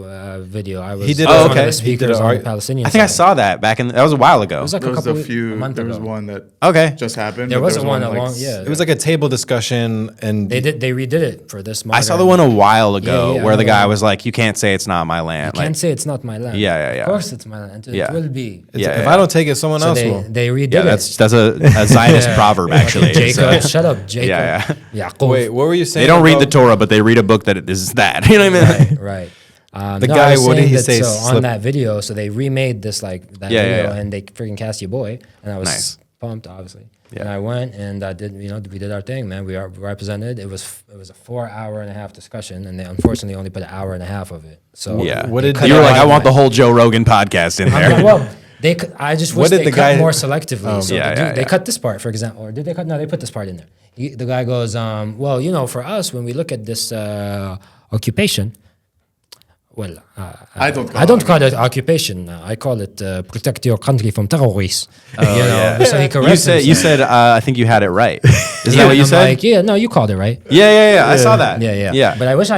video. I was, He did I was a- one of okay. the speakers on the Palestinian I think I side. saw that that was a while ago. It was like there a was couple a month there was ago. one that Okay. just happened. There but wasn't one like along. Yeah, It was like a table discussion, and they redid it for this. I saw the one a while ago Yeah, where the I guy know. was like, "You can't say it's not my land." You can't say it's not my land. Yeah. Of course it's my land. It Yeah. will be. Yeah, if I don't take it, someone So else will. they redid Yeah, it. that's a Zionist proverb actually. Jacob, So- shut up, Jacob. Yeah. Yaakov. Wait, what were you saying? They don't read the about- Torah, but they read a book that is that. You know what I mean? Right. The no, guy, I was what did saying he that, say? So on that video, so they remade this that Yeah, video, yeah. and they freaking cast your boy, and I was Nice. pumped, obviously. Yeah. And I went and I did, we did our thing, man. We are represented. It was a 4.5-hour discussion, and they unfortunately only put an hour and a half of it. So Yeah. What did you were like, the- I want the whole Joe Rogan podcast in there. well, I just wish What did they the cut guy- more selectively. So Yeah, they yeah. cut this part, for example, or did they cut? No, they put this part in there. The guy goes, well, for us, when we look at this occupation, well, I don't call it occupation. I call it protect your country from terrorists. yeah. So he corrects You said I think you had it right. Is that what you I'm said? like, yeah, no, you called it right. Yeah. I saw that. Yeah. But I wish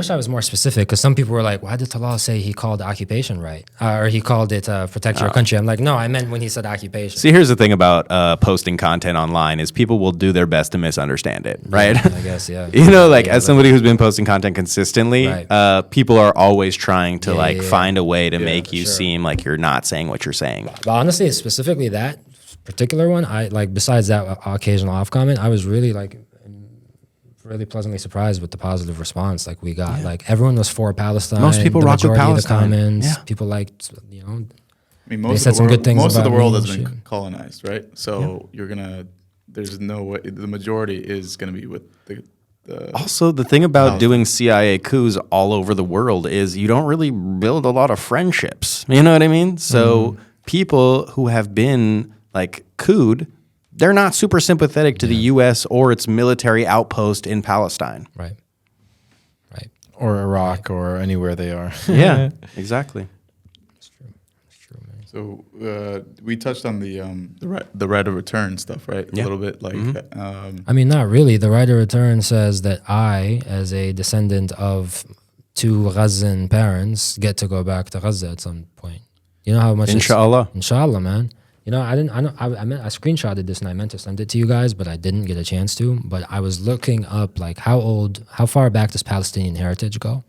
I was more specific, because some people were like, why did Talal say he called occupation right? Or he called it protect your country. I'm like, no, I meant when he said occupation. See, here's the thing about posting content online is people will do their best to misunderstand it, right? I guess, yeah. As somebody who's been posting content consistently, Right. people are always trying to yeah. find a way to make you sure. seem like you're not saying what you're saying. But honestly, specifically that particular one, I like, besides that occasional off comment, I was really pleasantly surprised with the positive response we got. Like, everyone was for Palestine. Most people the rock with majority of the Palestine. comments, Yeah. people liked, I mean, They most said of the some world, good things most of the about world me has and been shit. colonized, right? So there's no way the majority is gonna be with the Also, the thing about doing CIA coups all over the world is you don't really build a lot of friendships. You know what I mean? So people who have been couped, they're not super sympathetic to the U.S. or its military outpost in Palestine. right. or Iraq or anywhere they are. Yeah, exactly. It's true, man. So we touched on the right of return stuff, right? Yeah. A little bit, I mean, not really. The right of return says that I, as a descendant of 2 Gazan parents, get to go back to Gaza at some point. You know how much? Inshallah. Inshallah, man. I screenshotted this and I meant to send it to you guys, but I didn't get a chance to. But I was looking up how far back does Palestinian heritage go?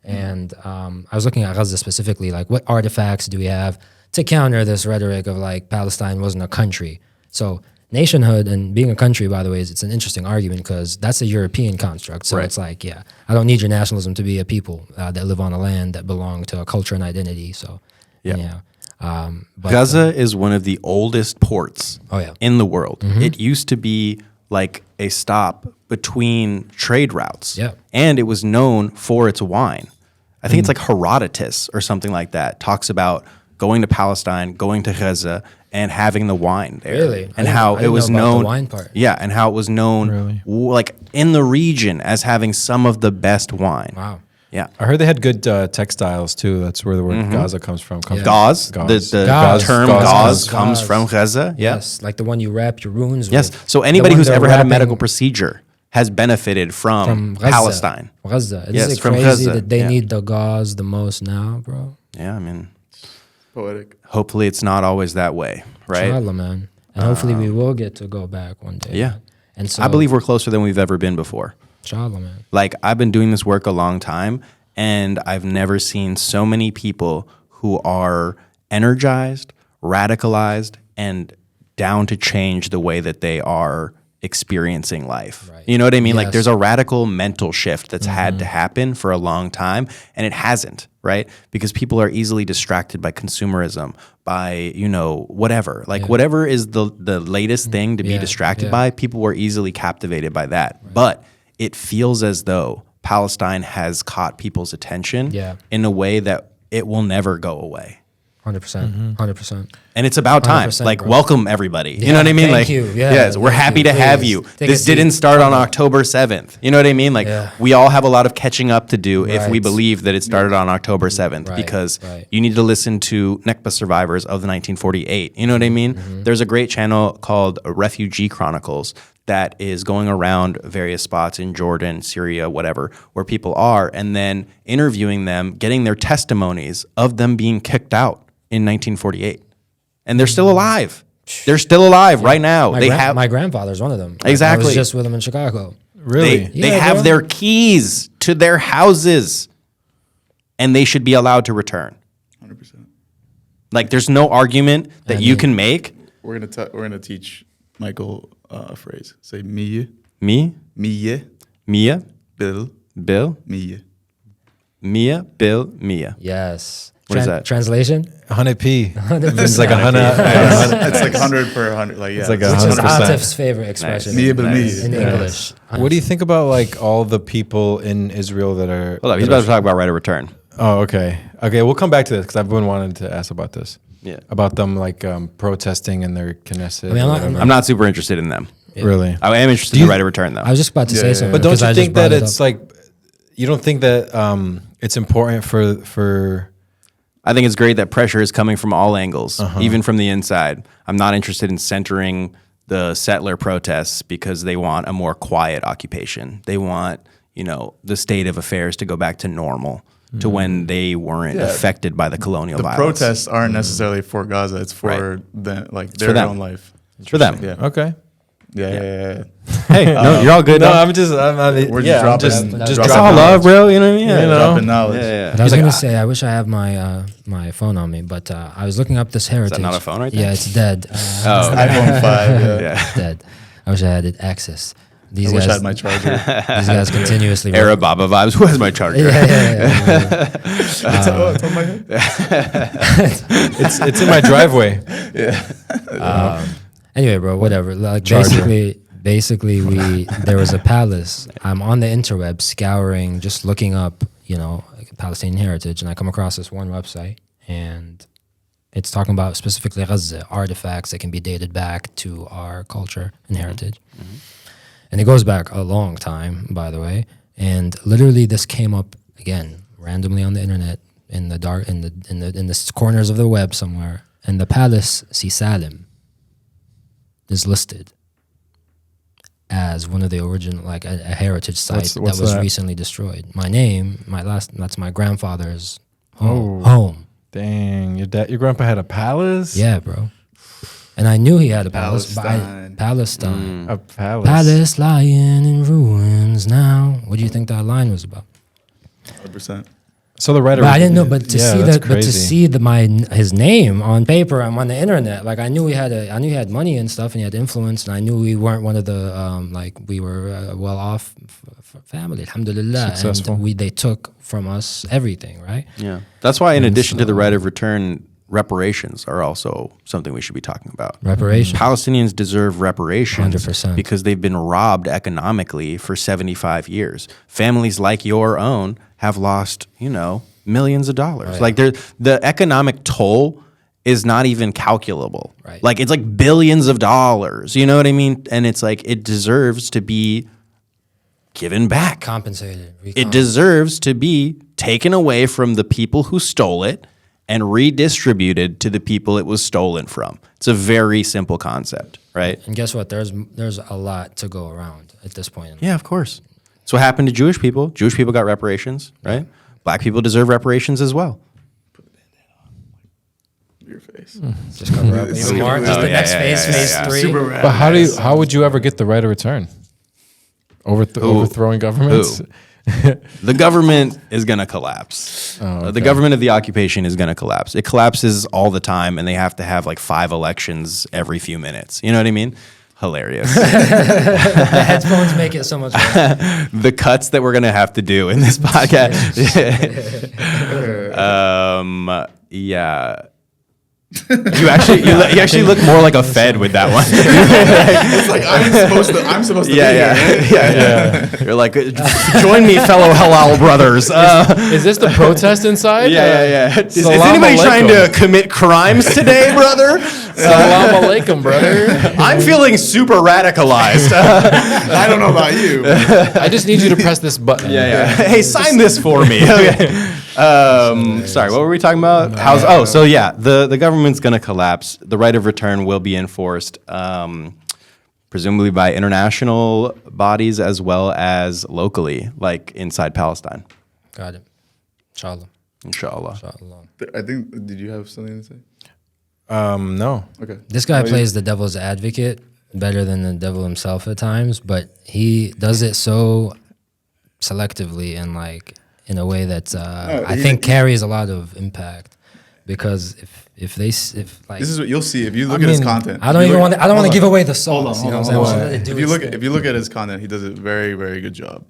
And I was looking at Gaza specifically, what artifacts do we have to counter this rhetoric of Palestine wasn't a country? So nationhood and being a country, by the way, it's an interesting argument, because that's a European construct. So Right. it's I don't need your nationalism to be a people that live on a land that belong to a culture and identity. So Yeah. yeah. But, Gaza is one of the oldest ports Oh, yeah. in the world. It used to be like a stop between trade routes. Yeah. And it was known for its wine. I think it's like Herodotus or something like that talks about going to Palestine, going to Gaza, and having the wine there. Really? I And didn't- how I it didn't was know about the known. wine part. Yeah, and how it was known like in the region as having some of the best wine. Wow. Yeah. I heard they had good textiles too. That's where the word Gaza comes from. Yeah. Gauze. Gauze. The Gauze. term Gauze. gauze Gauze. comes from Gaza. Yeah. Yes, like the one you wrap your wounds Yes. with. So The anybody one who's they're ever had a wrapping medical procedure has benefited from Gaza. Palestine. Gaza. Is Yes, it from crazy Gaza. that they Yeah. need the gauze the most now, bro? Yeah, I mean, Poetic. hopefully it's not always that way, right? Inshallah, man. And hopefully we will get to go back one day. Yeah. And so I believe we're closer than we've ever been before. inshallah, man. Like, I've been doing this work a long time, and I've never seen so many people who are energized, radicalized, and down to change the way that they are experiencing life. Right. You know what I mean? Like, Yes. there's a radical mental shift that's had to happen for a long time, and it hasn't, right? Because people are easily distracted by consumerism, by, you know, whatever. Like, whatever is the latest thing to be Yeah, distracted yeah. by, people were easily captivated by that. But it feels as though Palestine has caught people's attention Yeah. in a way that it will never go away. 100%. 100%. And it's about time. 100%, Like, bro. welcome everybody. You Yeah, know what I mean? thank Like, you. Yeah, yes, we're thank happy you. to have Please. you. Take a This seat. didn't start on October 7th. You know what I mean? Like, Yeah. we all have a lot of catching up to do if we Right. believe that it started on October 7th, Right, because right. you need to listen to Nakba survivors of the 1948. You know what I mean? There's a great channel called Refugee Chronicles that is going around various spots in Jordan, Syria, whatever, where people are, and then interviewing them, getting their testimonies of them being kicked out in 1948. And they're still alive. They're still alive right now. My grandfather's one of them. I Exactly. was just with him in Chicago. Really? They Yeah, have bro. their keys to their houses, and they should be allowed to return. 100%. Like, there's no argument that you can make. We're gonna teach Michael a phrase. Say miye, Me, miye, Mia, Bill, Bill, miye. Mia, Bill, Mia. Yes. What is that? Translation? 100p. It's like 100. It's like 100 per 100. Like, yeah. It's like it's 100%. 100%. Atif's favorite expression Miye bil Nice. miye. in English. What do you think about like all the people in Israel that are? Hold up, he's that about are- to talk about right of return. Oh, okay. Okay, we'll come back to this because I've been wanting to ask about this. Yeah. About them like protesting in their Knesset. I mean, or I'm not- whatever. I'm not super interested in them. Really. I am interested in the right of return, though. I was just about to say something. But don't because you I just think that brought it it's up. like you don't think that it's important for I think it's great that pressure is coming from all angles, Uh-huh. even from the inside. I'm not interested in centering the settler protests because they want a more quiet occupation. They want, you know, the state of affairs to go back to normal, to when they weren't affected by the colonial The violence. protests aren't necessarily for Gaza. It's for Right. their them. own life. It's for them. Yeah. okay. Yeah. Hey, no, you're all good. No, though. I'm not. We're Yeah, I'm dropping- just That's It's dropping all knowledge. love, bro. You know what I mean? Yeah, You know? Dropping knowledge. yeah. But I was gonna say, I wish I have my my phone on me, but I was looking up this heritage. not a phone right there? Yeah, it's dead. Oh, iPhone 5. Yeah. yeah. It's dead. I wish I had it access. These I wish I guys, had my charger. these guys continuously. Era Baba vibes. Who has my charger? Yeah. It's on my head. It's in my driveway. Anyway, bro, whatever. Like Charger. basically, there was a palace. I'm on the interweb scouring, just looking up, you know, like Palestinian heritage, and I come across this one website, and it's talking about specifically Gaza artifacts that can be dated back to our culture and heritage, and it goes back a long time, by the way. And literally, this came up again randomly on the internet in the dark in the corners of the web somewhere, and the palace Si Salim is listed as one of the original, like a heritage site What's that was that? recently destroyed. My name, that's my grandfather's home. Dang, your grandpa had a palace. Yeah, bro. And I knew he had a palace. Palestine. Palestine. A palace. Palace lying in ruins now. What do you think that line was about? 100%. So the writer. But I didn't know. But to yeah, see that's that, but to crazy. see his name on paper, I'm on the internet. Like I knew he had money and stuff, and he had influence, and I knew we weren't one of the like we were well off family, alhamdulillah. Successful. And they took from us everything, right? Yeah. That's why, in addition to the right of return, reparations are also something we should be talking about. Reparations. Palestinians deserve reparations 100%. because they've been robbed economically for 75 years. Families like your own have lost, millions of dollars. Right. Like the economic toll is not even calculable. Right. Like it's like billions of dollars. You know what I mean? And it's like it deserves to be given back. Compensated. It deserves to be taken away from the people who stole it and redistributed to the people it was stolen from. It's a very simple concept, right? And guess what? There's a lot to go around at this point. Yeah, of course. It's what happened to Jewish people. Jewish people got reparations, right? Black people deserve reparations as well. Your face. Just cover up even more. Just the next phase, phase 3. Super rad. But how would you ever get the right of return? Overthrowing governments? The government is going to collapse. The government of the occupation is going to collapse. It collapses all the time, and they have to have like 5 elections every few minutes. You know what I mean? Hilarious. The headphones make it so much better. The cuts that we're going to have to do in this podcast. Yeah. You actually look more like a Fed with that one. It's like I'm supposed to be here. Yeah. You're like, join me, fellow halal brothers. Is this the protest inside? Yeah. Is Salam anybody alaikum. trying to commit crimes today, brother? Salam alaikum, brother. I'm feeling super radicalized. I don't know about you. I just need you to press this button. Yeah. Hey, sign this for me. Okay. Sorry, what were we talking about? The government's going to collapse. The right of return will be enforced, presumably by international bodies as well as locally, like inside Palestine. Got it. Inshallah. Inshallah. I think. Did you have something to say? No. Okay. This guy plays the devil's advocate better than the devil himself at times, but he does it so selectively and like in a way that I think carries a lot of impact. Because if this is what you'll see if you look at his content. I don't want to give away the sauce. Hold on. If you look at his content, he does a very, very good job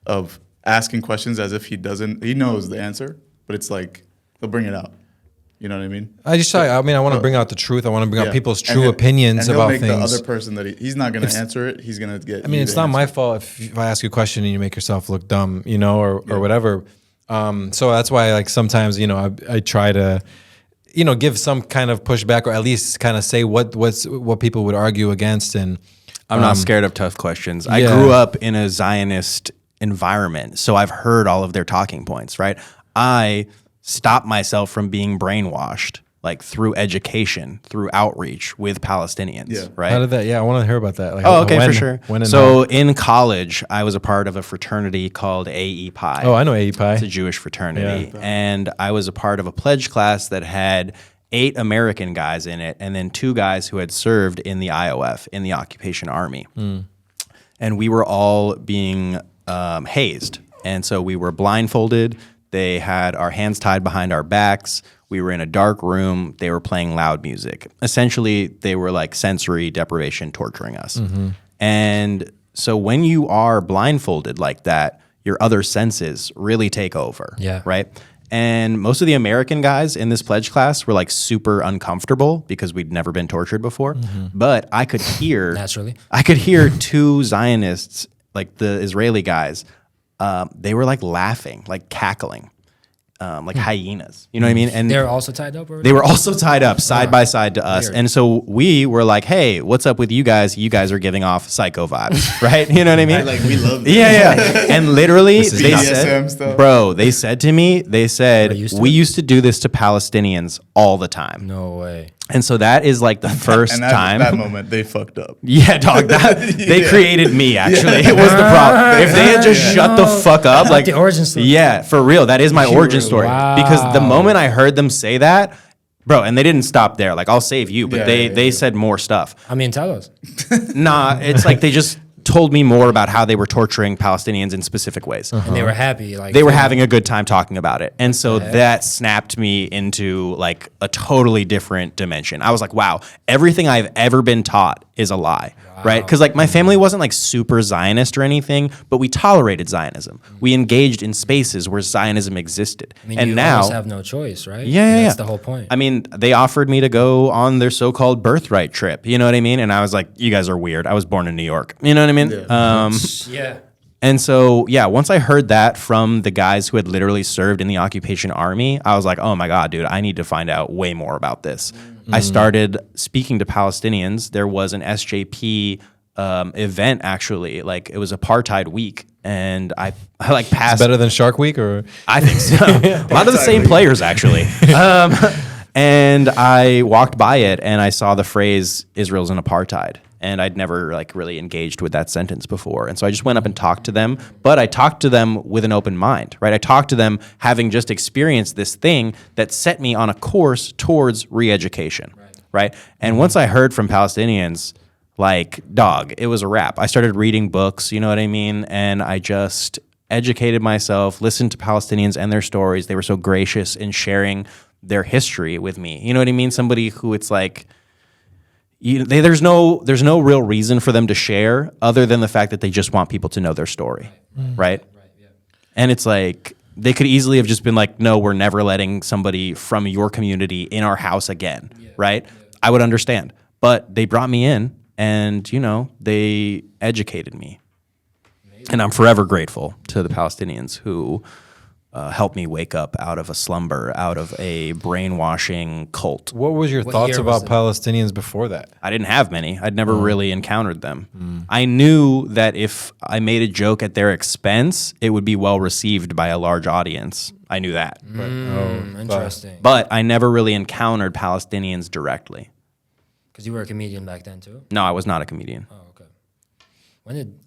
of asking questions as if he knows the answer, but it's like he'll bring it out. You know what I mean? I want to bring out the truth. I want to bring out people's true opinions and about make things. The other person he's not going to answer it. He's going to get. It's not my fault if I ask you a question and you make yourself look dumb, or whatever. So that's why, like, sometimes, I try to, give some kind of pushback or at least kind of say what people would argue against. And I'm not scared of tough questions. I grew up in a Zionist environment, so I've heard all of their talking points, right? I stop myself from being brainwashed, like through education, through outreach with Palestinians, right? How did that? Yeah, I want to hear about that. Like, for sure. So in college, I was a part of a fraternity called AE Pi. Oh, I know AE Pi. It's a Jewish fraternity. Yeah. And I was a part of a pledge class that had 8 American guys in it and then 2 guys who had served in the IOF, in the occupation army. And we were all being hazed. And so we were blindfolded. They had our hands tied behind our backs. We were in a dark room. They were playing loud music. Essentially, they were like sensory deprivation, torturing us. And so when you are blindfolded like that, your other senses really take over. Yeah. Right? And most of the American guys in this pledge class were like super uncomfortable because we'd never been tortured before. But I could hear... Naturally. I could hear 2 Zionists, like the Israeli guys, they were like laughing, like cackling, like hyenas. You know what I mean? And they're also tied up? They were also tied up side by side to us. Weird. And so we were like, hey, what's up with you guys? You guys are giving off psycho vibes, right? You know what I mean? We love this. Yeah. And literally, they BDSM said, bro, they said to me, we used to do this to Palestinians all the time. No way. And so that is like the first time. That moment, they fucked up. Yeah, dog. They created me, actually. It was the problem. If they had just shut the fuck up. Like the origin story. Yeah, for real. That is my origin story. Wow. Because the moment I heard them say that, bro, and they didn't stop there. Like, I'll save you. But they said more stuff. Tell us. Nah, it's like they just told me more about how they were torturing Palestinians in specific ways. And they were happy. They were having a good time talking about it. And so that snapped me into like a totally different dimension. I was like, wow, everything I've ever been taught is a lie, right? Because like my family wasn't like super Zionist or anything, but we tolerated Zionism. We engaged in spaces where Zionism existed. I mean, and you now almost have no choice, right? Yeah. That's the whole point. I mean, they offered me to go on their so-called birthright trip. You know what I mean? And I was like, you guys are weird. I was born in New York. You know what I mean? Yeah. And so, yeah, once I heard that from the guys who had literally served in the occupation army, I was like, oh my God, dude, I need to find out way more about this. I started speaking to Palestinians. There was an SJP event, actually. Like, it was Apartheid Week. And I like passed. Better than Shark Week, or I think so. A lot of the same players, actually. And I walked by it and I saw the phrase "Israel's an apartheid," and I'd never like really engaged with that sentence before. And so I just went up and talked to them, but I talked to them with an open mind, right? I talked to them having just experienced this thing that set me on a course towards re-education, right? And once I heard from Palestinians, like, dog, it was a wrap. I started reading books, you know what I mean? And I just educated myself, listened to Palestinians and their stories. They were so gracious in sharing their history with me. You know what I mean? Somebody who it's like, there's no real reason for them to share other than the fact that they just want people to know their story, right? And it's like, they could easily have just been like, no, we're never letting somebody from your community in our house again, right? I would understand. But they brought me in and, you know, they educated me. And I'm forever grateful to the Palestinians who helped me wake up out of a slumber, out of a brainwashing cult. what was your thoughts year was about it? Palestinians before that? I didn't have many. I'd never really encountered them. I knew that if I made a joke at their expense, it would be well received by a large audience. I knew that. Interesting. But I never really encountered Palestinians directly. Because you were a comedian back then too? No, I was not a comedian. Oh, okay.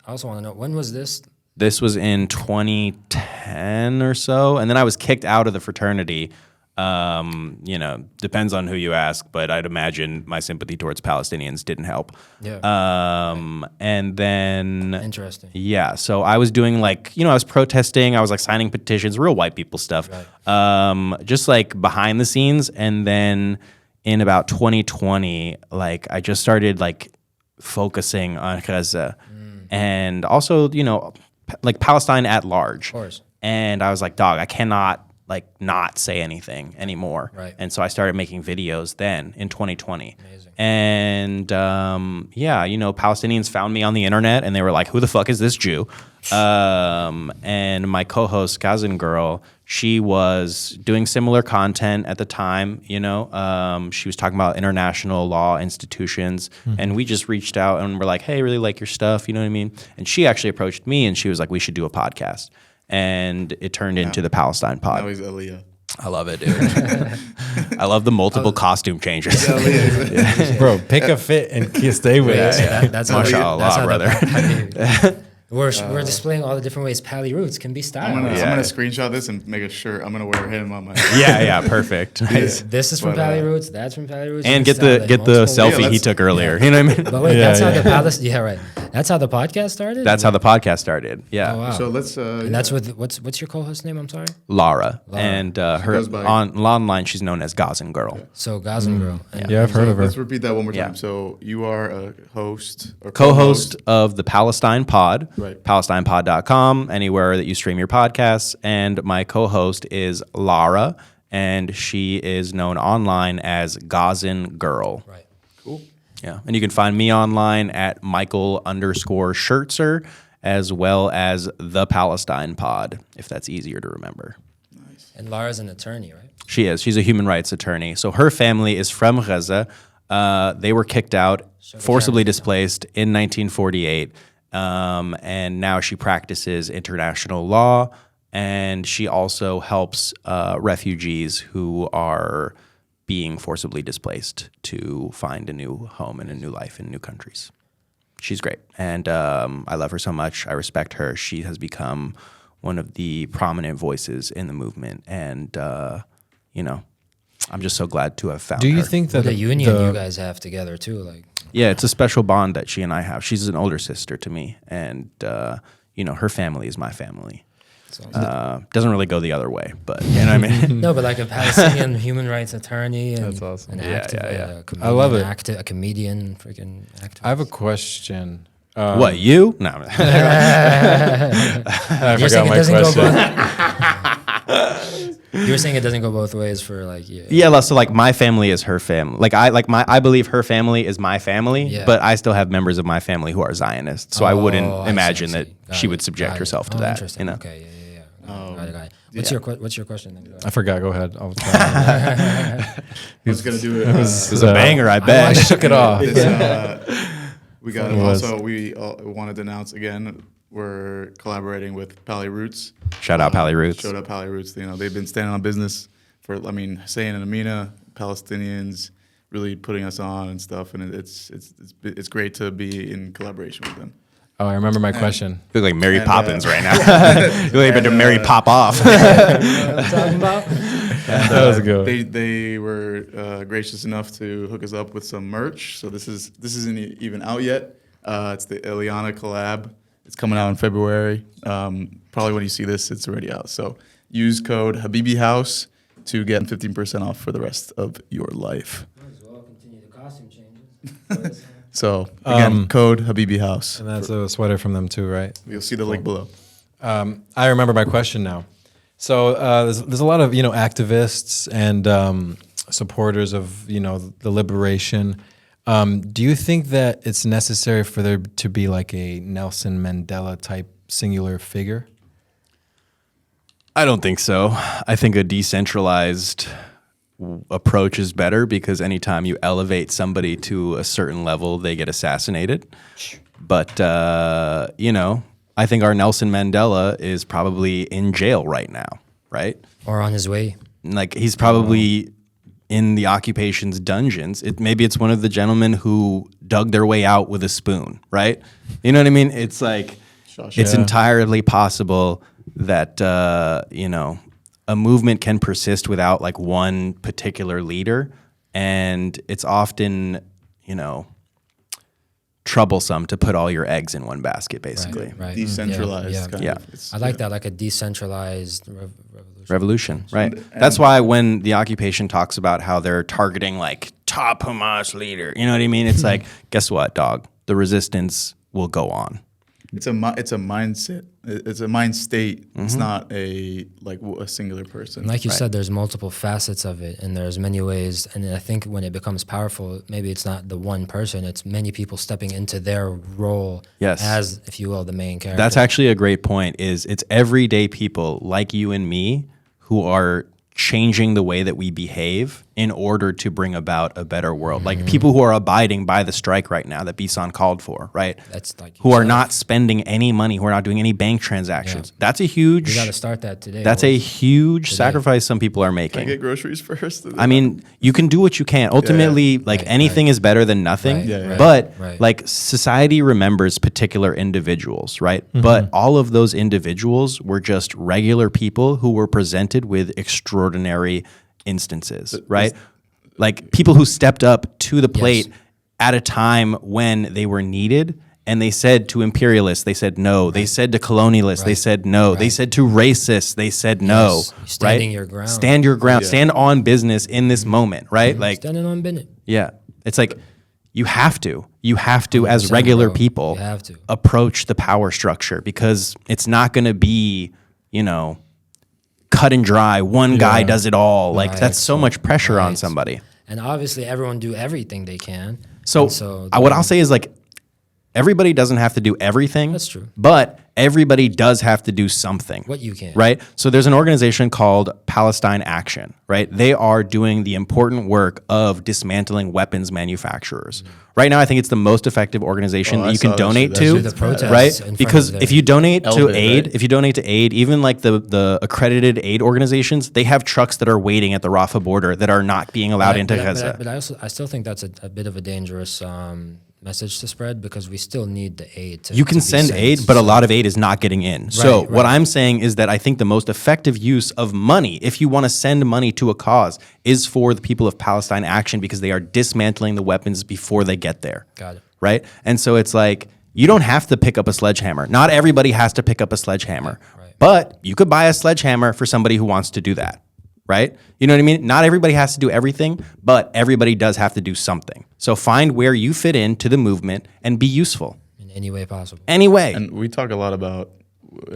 I also want to know, when was this? This was in 2010 or so. And then I was kicked out of the fraternity. You know, depends on who you ask, but I'd imagine my sympathy towards Palestinians didn't help. Yeah. And then... Interesting. Yeah, so I was doing like, you know, I was protesting, I was like signing petitions, real white people stuff, just like behind the scenes. And then in about 2020, like I just started like focusing on Gaza and also, you know, like Palestine at large. Of course. And I was like, dog, I cannot like not say anything anymore. Right. And so I started making videos then in 2020. Amazing. And yeah, you know, Palestinians found me on the internet and they were like, who the fuck is this Jew? And my co-host, Gazan Girl, she was doing similar content at the time, you know. She was talking about international law institutions. And we just reached out and were like, hey, I really like your stuff, you know what I mean? And she actually approached me and she was like, we should do a podcast. And it turned into the Palestine pod. Now he's Aliyah. I love it, dude. I love the multiple costume changes. Bro, pick a fit and stay with it. Yeah, that's how Mashallah, brother. We're displaying all the different ways Pally Roots can be styled. I'm gonna screenshot this and make a shirt. I'm gonna wear him on my. Yeah, perfect. Nice. This is from Pally Roots. That's from Pally Roots. And You get can the style it selfie he took earlier. You know what I mean? But wait, that's how the Palestine. Yeah, right. That's how the podcast started. That's how the podcast started. Yeah. Oh, wow. So let's. And that's with what's your co-host name? I'm sorry. Lara. And her goes by- online she's known as Gazan Girl. So Gazan Girl. And Yeah, I've heard of her. Let's repeat that one more time. Yeah. So you are a host or Co-host of the Palestine Pod, Right. PalestinePod.com, anywhere that you stream your podcasts. And my co-host is Lara, and she is known online as Gazan Girl. Right. Cool. Yeah, and you can find me online at Michael_Schirtzer, as well as the Palestine Pod, if that's easier to remember. And Lara's an attorney, right? She is. She's a human rights attorney. So her family is from Gaza. They were kicked out, forcibly displaced in 1948, and now she practices international law, and she also helps refugees who are being forcibly displaced to find a new home and a new life in new countries. She's great, and I love her so much. I respect her. She has become one of the prominent voices in the movement, and you know, I'm just so glad to have found her. Do you think that The union you guys have together too, like. Yeah, it's a special bond that she and I have. She's an older sister to me, and you know, her family is my family. Doesn't really go the other way, but you know what I mean. No, but like a Palestinian human rights attorney and That's awesome. a comedian, I love it. a comedian, freaking activist. I have a question. What, you? No. I You're saying forgot it my doesn't question. go both. You're saying it doesn't go both ways for like Yeah, so like my family is her family. Like I believe her family is my family, Yeah. but I still have members of my family who are Zionists. So I wouldn't I imagine see. that Got she it. would subject Got it. herself to Oh, that. interesting. You know? Okay, yeah. Got it. What's your question then? Go ahead. I forgot. Go ahead. I was gonna do it. It was a banger, I I bet. shook it off. We got It was. also. We wanted to announce again. We're collaborating with Pali Roots. Shout out Pali Roots. Shout out Pali Roots. You know, they've been standing on business for. I mean, Hussein and Amina, Palestinians, really putting us on and stuff. And it's great to be in collaboration with them. Oh, I remember my question. You look like Mary And, Poppins right now. You look like better Mary Pop off. Talking about? That was good. They were gracious enough to hook us up with some merch. So this isn't even out yet. It's the Eliana collab. It's coming out in February. Probably when you see this, it's already out. So use code Habibi House to get 15% off for the rest of your life. Might as well continue the costume changes. So again, code Habibi House. And that's a sweater from them too, right? You'll see the link below. I remember my question now. So there's a lot of activists and supporters of the liberation. Do you think that it's necessary for there to be like a Nelson Mandela type singular figure? I don't think so. I think a decentralized approach is better because anytime you elevate somebody to a certain level, they get assassinated. But, I think our Nelson Mandela is probably in jail right now, right? Or on his way. Like he's probably in the occupation's dungeons. Maybe it's one of the gentlemen who dug their way out with a spoon, right? You know what I mean? It's like, it's entirely possible that, a movement can persist without like one particular leader. And it's often, troublesome to put all your eggs in one basket, basically. Right. Decentralized. Kind Yeah. of. It's- I like that, like a decentralized Revolution, right? That's why when the occupation talks about how they're targeting like top Hamas leader, you know what I mean? It's like, guess what, dog? The resistance will go on. It's a mindset. It's a mind state. Mm-hmm. It's not a singular person. Like you said, there's multiple facets of it, and there's many ways. And I think when it becomes powerful, maybe it's not the one person; it's many people stepping into their role as, if you will, the main character. That's actually a great point. It's everyday people like you and me who are changing the way that we behave in order to bring about a better world. Like people who are abiding by the strike right now that Bisan called for, right? That's like who are not spending any money, who are not doing any bank transactions. Yeah. That's a huge. We got to start that today. That's a huge sacrifice some people are making. Can I get groceries first? I mean, you can do what you can. Ultimately, anything is better than nothing. Right, yeah. But Right. like society remembers particular individuals, right? But all of those individuals were just regular people who were presented with extraordinary instances, right? Like people who stepped up to the plate at a time when they were needed. And they said to imperialists, they said no. They said to colonialists, they said no. They said to racists, they said no. Yes. Standing your ground. Stand your ground. Stand on business in this moment, right? Like, standing on business. yeah, it's like you have to as regular bro. people You have to. approach the power structure because it's not going to be, cut and dry. One guy does it all. Like that's so much pressure on somebody. And obviously, everyone do everything they can. So, And what I'll say is like, everybody doesn't have to do everything. That's true. But everybody does have to do something. What you can. Right? So there's an organization called Palestine Action, right? They are doing the important work of dismantling weapons manufacturers. Right now, I think it's the most effective organization that you can donate to, The protests in right? front Because of if you donate to Elbit, aid, right? if you donate to aid, even like the accredited aid organizations, they have trucks that are waiting at the Rafah border that are not being allowed into Gaza. But I still think that's a bit of a dangerous message to spread because we still need the aid. You can send aid, but a lot of aid is not getting in. So what I'm saying is that I think the most effective use of money, if you want to send money to a cause, is for the people of Palestine Action because they are dismantling the weapons before they get there. Got it. Right? And so it's like, you don't have to pick up a sledgehammer. Not everybody has to pick up a sledgehammer. Right. But you could buy a sledgehammer for somebody who wants to do that, right? You know what I mean? Not everybody has to do everything, but everybody does have to do something. So find where you fit into the movement and be useful. In any way possible. Any way. And we talk a lot about,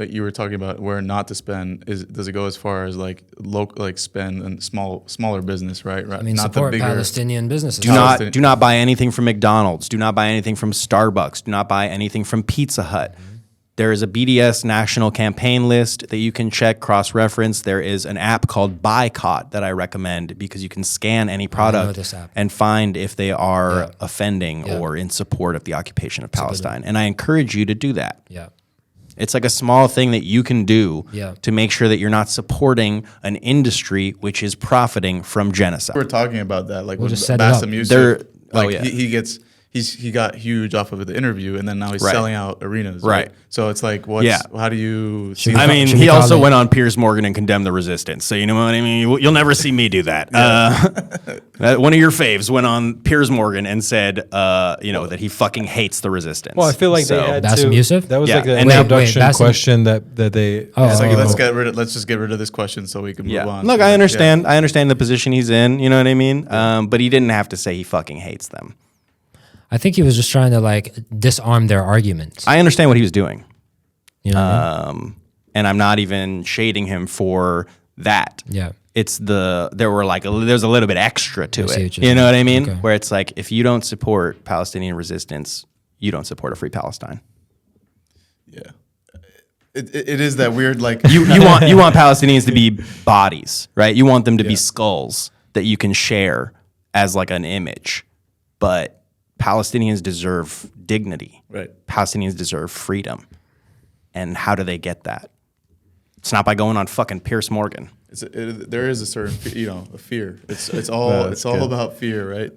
you were talking about where not to spend. Does it go as far as like local, like spend and smaller business, right? I mean, not support the bigger Palestinian businesses. Do not buy anything from McDonald's. Do not buy anything from Starbucks. Do not buy anything from Pizza Hut. There is a BDS national campaign list that you can check, cross-reference. There is an app called Boycott that I recommend because you can scan any product and find if they are offending or in support of the occupation of Palestine. And I encourage you to do that. Yeah. It's like a small thing that you can do to make sure that you're not supporting an industry which is profiting from genocide. We're talking about that, like We'll with just set it up. Bassem Youssef, like yeah. he got huge off of the interview, and then now he's Right. selling out arenas. Right. So it's like, how do you see I that? mean, Should he we call also it- went on Piers Morgan and condemned the resistance. So you know what I mean? You'll never see me do that. One of your faves went on Piers Morgan and said, that he fucking hates the resistance. Well, I feel like they had Bassem to. Youssef? That was Yeah, like an and then- introduction Bassem- question that they. Oh, It's like, oh. let's just get rid of this question so we can move on. Look, I understand. I understand the position he's in. You know what I mean? But he didn't have to say he fucking hates them. I think he was just trying to like disarm their arguments. I understand what he was doing. You know what I mean? And I'm not even shading him for that. Yeah. It's there's a little bit extra to I see it. what you're You know saying. what I mean? Okay. Where it's like, if you don't support Palestinian resistance, you don't support a free Palestine. Yeah. It is that weird, like You want Palestinians to be bodies, right? You want them to be skulls that you can share as like an image. But Palestinians deserve dignity. Right. Palestinians deserve freedom. And how do they get that? It's not by going on fucking Piers Morgan. There is a certain, a fear. It's all about fear, right?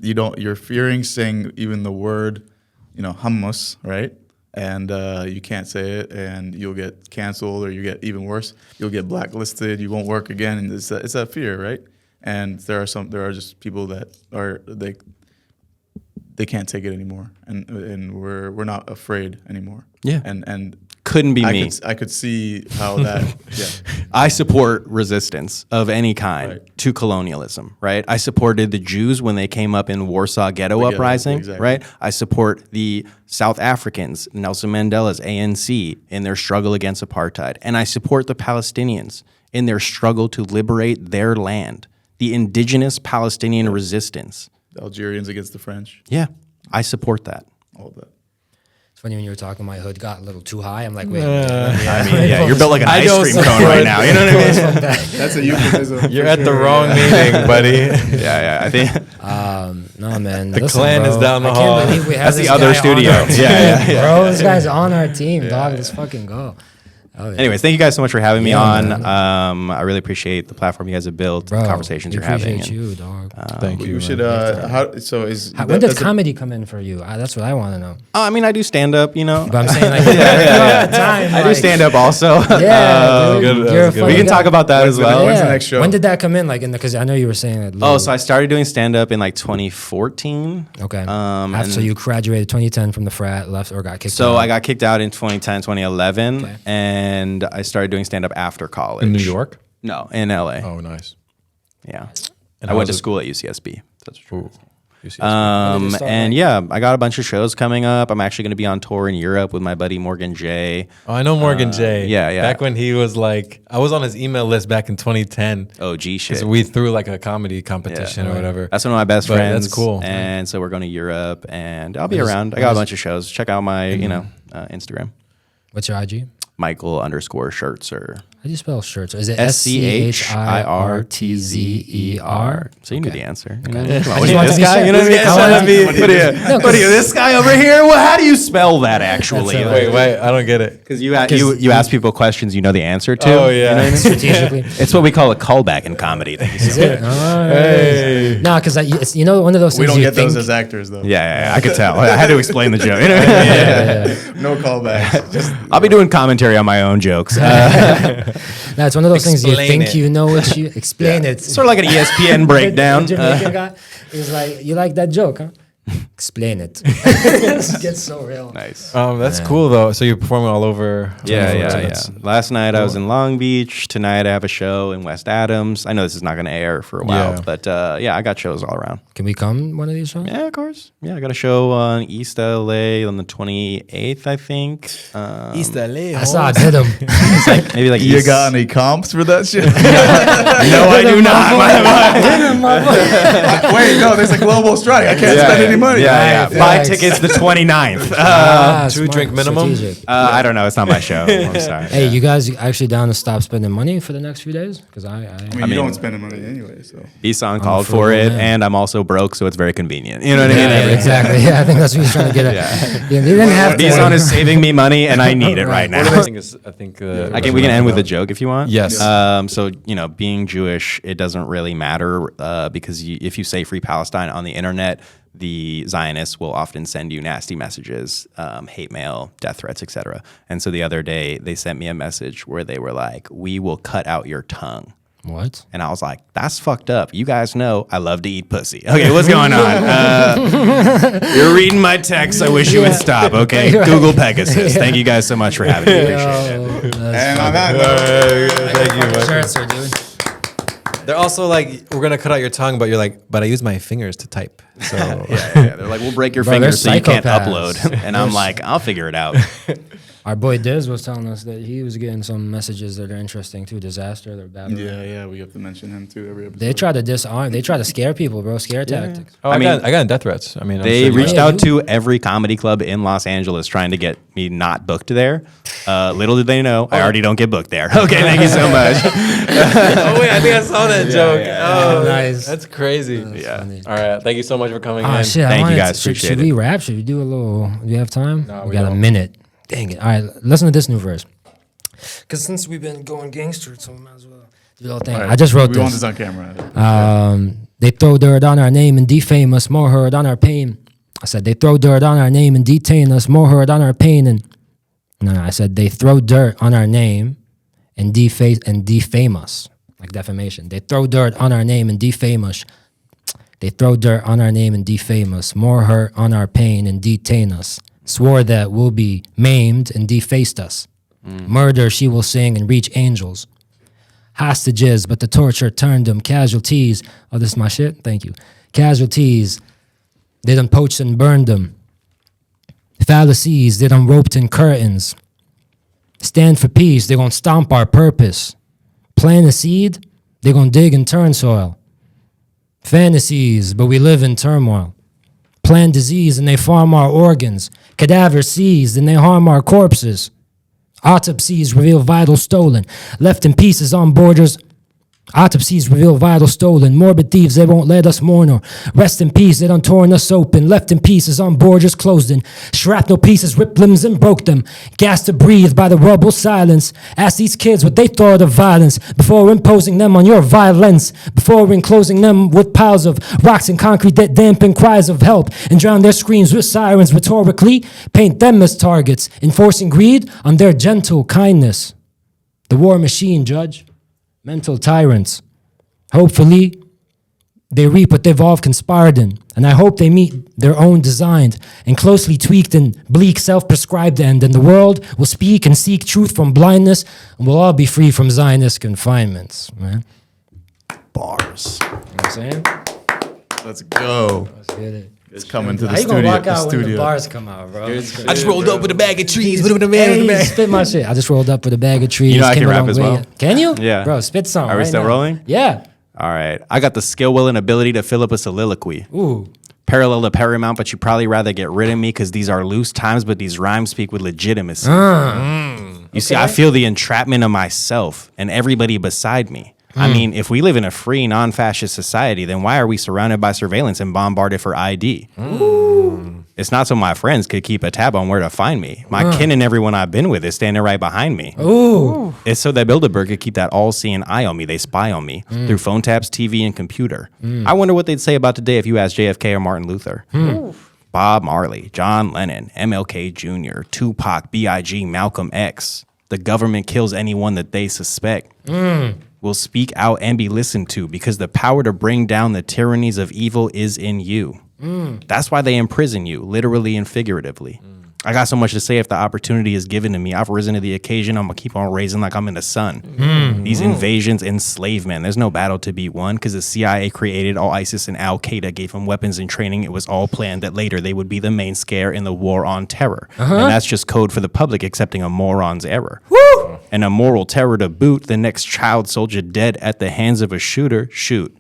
You're fearing saying even the word, hummus, right? And you can't say it, and you'll get canceled, or you get even worse, you'll get blacklisted. You won't work again, and it's a fear, right? And there are just people that they can't take it anymore, and we're not afraid anymore. Yeah. and Couldn't be me. I could see how that. Yeah. I support resistance of any kind to colonialism, right? I supported the Jews when they came up in Warsaw Ghetto Uprising, exactly. right? I support the South Africans, Nelson Mandela's ANC, in their struggle against apartheid. And I support the Palestinians in their struggle to liberate their land, the indigenous Palestinian resistance. The Algerians against the French, Yeah, I support that. all of that. It's funny when you were talking, my hood got a little too high. I'm like, wait. You're built like an ice cream cone right now. You know what I mean? That's a euphemism. You're at the wrong meeting, buddy. Yeah. I think No, man. The clan is down the hall. I can't believe we have that's this the other guy studio. on our team, Yeah. bro. This guy's on our team, dog. Let's fucking go. Oh, yeah. Anyways, thank you guys so much for having me Yeah, on. man. I really appreciate the platform you guys have built, Bro, the conversations we you're having. appreciate and, you, dog. Thank you. We should. When did comedy come in for you? That's what I want to know. I mean, I do stand up, But I'm saying, like, I do stand up also. Yeah, good. dude, That you're a was good. funny We can guy. talk about that as well. When's the next show? When did that come in? Like, because I know you were saying that. So I started doing stand up in like 2014. Okay. and So you graduated 2010 from the frat, left or got kicked out. So I got kicked out in 2010, 2011, Okay. and I started doing stand up after college. In New York? No, in LA. Oh, nice. Yeah. And I how went to was it? school at UCSB. That's true. Ooh. You see, And yeah, I got a bunch of shows coming up. I'm actually going to be on tour in Europe with my buddy Morgan J. oh, I know Morgan J. yeah. Back when he was like, I was on his email list back in 2010. OG shit. Because we threw like a comedy competition or whatever. That's one of my best But friends. that's cool. And so we're going to Europe, and I'll be around. I got a bunch of shows. Check out my, Instagram. What's your IG? Michael_Schirtzer. How do you spell Schirtzer? Is it SCHIRTZER? So you knew the answer. You know? Come on, just what are you, wanted this to be guy? sure. You know what I mean? I wanted to be- What are you, this guy over here? Well, how do you spell that actually? That's Wait, I don't get it. Because you ask people questions you know the answer to. Oh, You yeah. know what I mean? Strategically. It's what we call a callback in comedy. Thank you so Is much. it? Hey. No, because it's one of those things We don't you get think. those as actors though. Yeah, I could tell. I had to explain the joke. You know what I mean? No callbacks. Just I'll be doing commentary on my own jokes. No, it's one of those things you Explain think it. you know what you explain it. Sort of like an ESPN breakdown. The Jamaican guy, he's like, you like that joke, huh? Explain it. It gets so real. Nice. That's cool though. So you're performing all over. Yeah. Last night I was in Long Beach. Tonight I have a show in West Adams. I know this is not going to air for a while, but I got shows all around. Can we come one of these shows? Yeah, of course. Yeah, I got a show on East LA on the 28th, I think. East LA. I saw I did them. Maybe like You East. got any comps for that shit? No, I do not. Wait, no, there's a global strike. I can't spend any money. Yeah. Buy Thanks. tickets the 29th. Two drink minimum? I don't know. It's not my show. I'm sorry. Hey, you guys actually down to stop spending money for the next few days? Because I mean, you don't spend money anyway, so. Esau called for it, and I'm also broke, so it's very convenient. You know what I mean? Yeah, exactly. Yeah, I think that's what he's trying to get at. Yeah, they didn't have to. Esau is saving me money, and I need it right now. I think we can end with a joke if you want. Yes. So being Jewish, it doesn't really matter because if you say Free Palestine on the internet, the Zionists will often send you nasty messages, hate mail, death threats, etc. And so the other day they sent me a message where they were like, "We will cut out your tongue." What? And I was like, that's fucked up. You guys know I love to eat pussy. Okay, what's going on? You're reading my text. I wish you would stop, okay? Google Pegasus. Thank you guys so much for having me. Appreciate it. And on that Thank you. Schirtzer, dude. They're also like, we're gonna cut out your tongue, but you're like, but I use my fingers to type. So Yeah. They're like, we'll break your Bro, fingers so they're you can't psychopaths. upload. And I'm like, I'll figure it out. Our boy Diz was telling us that he was getting some messages that are interesting too. Disaster, they're bad. Yeah, we have to mention him too every episode. They try to disarm. They try to scare people, bro. Scare tactics. I got death threats. I mean, They reached you- out to every comedy club in Los Angeles trying to get me not booked there. Little did they know, I already don't get booked there. Okay, thank you so much. Oh wait, I think I saw that joke. Oh, nice. That's crazy. Funny. All right, thank you so much for coming Oh in. shit! Thank you wanted guys, to- appreciate should it. we rap? Should we do a little? Do you have time? No, we we got a don't. minute. Dang it! All right, listen to this new verse. Because since we've been going gangster, so we might as well do the whole thing. All right, I just wrote we want this. this on camera. They throw dirt on our name and defame us, more hurt on our pain. I said they throw dirt on our name and detain us, more hurt on our pain. And no, I said they throw dirt on our name and defame us, like defamation. They throw dirt on our name and defame us. They throw dirt on our name and defame us, more hurt on our pain and detain us. Swore that we'll be maimed and defaced us. Murder she will sing and reach angels. Hostages, but the torture turned them casualties. Oh, this is my shit? Thank you. Casualties, they done poached and burned them. Fallacies, they done roped in curtains. Stand for peace, they gon' stomp our purpose. Plant a seed, they gon' dig and turn soil. Fantasies, but we live in turmoil. Plan disease and they farm our organs. Cadaver seized and they harm our corpses. Autopsies reveal vitals stolen, left in pieces on borders. Autopsies reveal vitals stolen, morbid thieves, they won't let us mourn or rest in peace, they done torn us open, left in pieces on borders closed in. Shrapnel pieces ripped limbs and broke them, gas to breathe by the rubble silence. Ask these kids what they thought of violence, before imposing them on your violence, before enclosing them with piles of rocks and concrete that dampen cries of help, and drown their screams with sirens rhetorically, paint them as targets, enforcing greed on their gentle kindness. The war machine, Judge. Mental tyrants. Hopefully, they reap what they've all conspired in, and I hope they meet their own designed and closely tweaked and bleak self-prescribed end, and the world will speak and seek truth from blindness, and we'll all be free from Zionist confinements, man. Bars. You know what I'm saying? Let's go. Let's get it. It's coming to the How you gonna studio. walk out when the bars come out, bro? I just rolled up with a bag of trees. Hey, spit my shit. I just rolled up with a bag of trees. You know I came can a rap long as way. well. Can you? Yeah. Bro, spit some. Are we right still now. rolling? Yeah. All right. I got the skill, will, and ability to fill up a soliloquy. Ooh. Parallel to paramount, but you probably rather get rid of me because these are loose times, but these rhymes speak with legitimacy. You see, I feel the entrapment of myself and everybody beside me. I mean, if we live in a free, non-fascist society, then why are we surrounded by surveillance and bombarded for ID? It's not so my friends could keep a tab on where to find me. My kin and everyone I've been with is standing right behind me. Ooh. It's so that Bilderberg could keep that all-seeing eye on me. They spy on me through phone taps, TV, and computer. I wonder what they'd say about today if you asked JFK or Martin Luther. Bob Marley, John Lennon, MLK Jr., Tupac, B.I.G., Malcolm X. The government kills anyone that they suspect. Will speak out and be listened to because the power to bring down the tyrannies of evil is in you. That's why they imprison you, literally and figuratively. I got so much to say if the opportunity is given to me. I've risen to the occasion. I'm going to keep on raising like I'm in the sun. These invasions, enslavement. There's no battle to be won because the CIA created all ISIS and Al-Qaeda, gave them weapons and training. It was all planned that later they would be the main scare in the war on terror. And that's just code for the public accepting a moron's error. And a moral terror to boot, the next child soldier dead at the hands of a shooter. Shoot.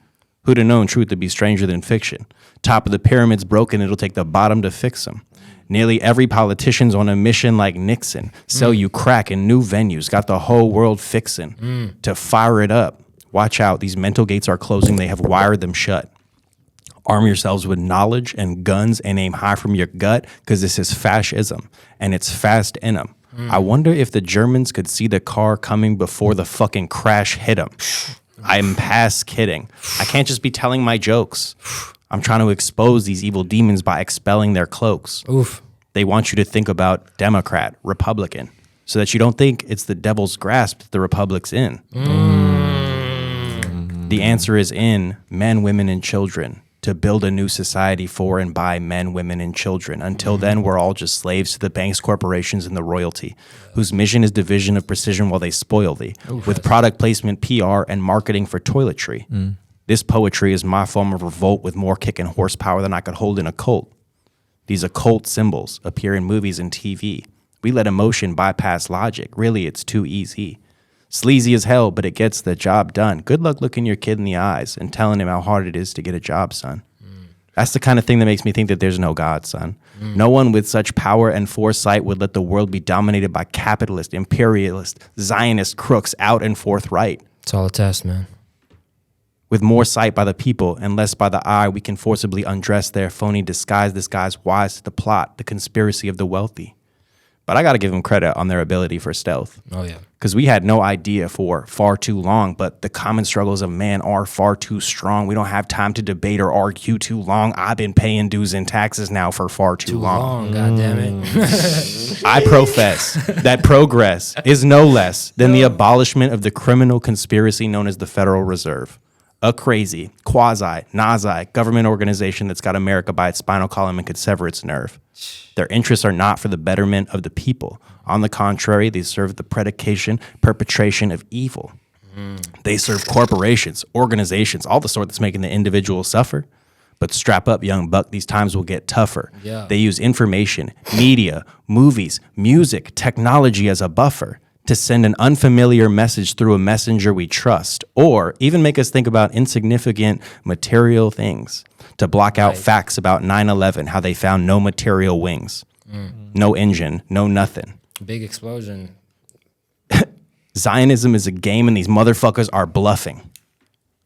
Who'd have known truth to be stranger than fiction? Top of the pyramid's broken. It'll take the bottom to fix them. Nearly every politician's on a mission like Nixon. Sell you crack in new venues. Got the whole world fixing. To fire it up. Watch out. These mental gates are closing. They have wired them shut. Arm yourselves with knowledge and guns and aim high from your gut because this is fascism and it's fast in them. I wonder if the Germans could see the car coming before the fucking crash hit them. I'm past kidding. I can't just be telling my jokes. I'm trying to expose these evil demons by expelling their cloaks. Oof. They want you to think about Democrat, Republican, so that you don't think it's the devil's grasp that the Republic's in. The answer is in men, women, and children, to build a new society for and by men, women, and children. Until then, we're all just slaves to the banks, corporations, and the royalty, whose mission is division of precision while they spoil thee, with product placement, PR, and marketing for toiletry. This poetry is my form of revolt with more kick and horsepower than I could hold in a cult. These occult symbols appear in movies and TV. We let emotion bypass logic. Really, it's too easy. Sleazy as hell, but it gets the job done. Good luck looking your kid in the eyes and telling him how hard it is to get a job, son. That's the kind of thing that makes me think that there's no God, son. No one with such power and foresight would let the world be dominated by capitalist, imperialist, Zionist crooks out and forthright. It's all a test, man. With more sight by the people and less by the eye, we can forcibly undress their phony disguise. This guy's wise to the plot, the conspiracy of the wealthy. But I got to give them credit on their ability for stealth. Oh, yeah. Because we had no idea for far too long, but the common struggles of man are far too strong. We don't have time to debate or argue too long. I've been paying dues and taxes now for far too long. God damn it. I profess that progress is no less than the abolishment of the criminal conspiracy known as the Federal Reserve. A crazy, quasi-Nazi government organization that's got America by its spinal column and could sever its nerve. Their interests are not for the betterment of the people. On the contrary, they serve the perpetration of evil. They serve corporations, organizations, all the sort that's making the individual suffer. But strap up, young buck, these times will get tougher. Yeah. They use information, media, movies, music, technology as a buffer to send an unfamiliar message through a messenger we trust, or even make us think about insignificant material things, to block out facts about 9/11, how they found no material wings, no engine, no nothing. Big explosion. Zionism is a game and these motherfuckers are bluffing.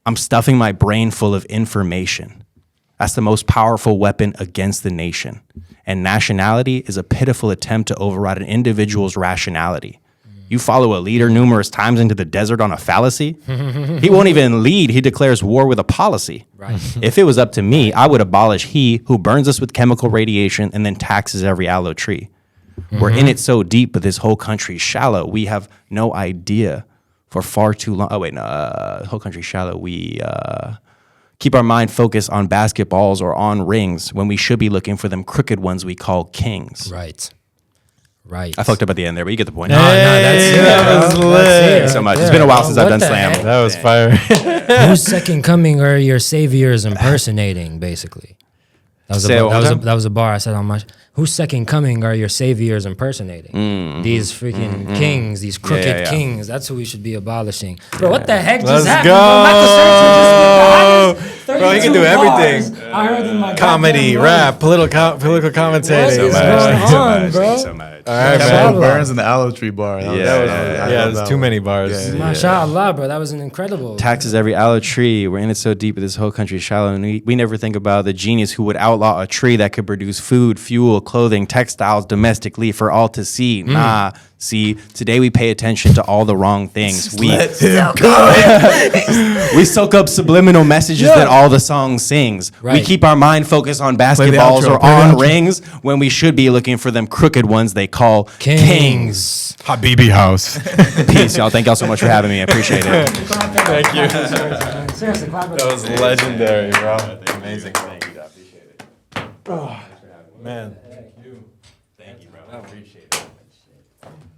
I'm stuffing my brain full of information. That's the most powerful weapon against the nation. And nationality is a pitiful attempt to override an individual's rationality. You follow a leader numerous times into the desert on a fallacy. He won't even lead. He declares war with a policy. Right. If it was up to me, I would abolish he who burns us with chemical radiation and then taxes every aloe tree. We're in it so deep, but this whole country's shallow. We have no idea for far too long. Oh, wait, no, the whole country's shallow. We keep our mind focused on basketballs or on rings when we should be looking for them crooked ones we call kings. Right. Right. I fucked up at the end there, but you get the point. No, that's it. that was lit. Thank you so much. It's been a while since I've done What the slam. heck? That was fire. Whose second coming are your saviors impersonating, basically? That was, Say it one more time. that was a bar I said on my... Whose second coming are your saviors impersonanating? These freaking kings, these crooked kings. That's who we should be abolishing. Bro, what the heck just Let's happened? go. Bro, Michael Schirtzer just spit the hottest Bro, he can 32 do bars everything. I heard in my Comedy, goddamn rap, life. political commentating. What is going on, bro? All right, Mashallah. man. Burns in the aloe tree bar. That was There's too many bars. Mashallah, bro. That was an incredible. Taxes every aloe tree. We're in it so deep, but this whole country is shallow. And we never think about the genius who would outlaw a tree that could produce food, fuel, clothing, textiles domestically for all to see. Nah, see, today we pay attention to all the wrong things. We soak up subliminal messages that all the song sings. We Right. keep our mind focused on basketballs or on rings when we should be looking for them crooked ones they call kings. Habibi House. Peace, y'all. Thank y'all so much for having me. I appreciate it. Thank you. Seriously, clap it up. That was legendary, bro. Amazing. Thank you. I appreciate it. Man. Thank you, bro.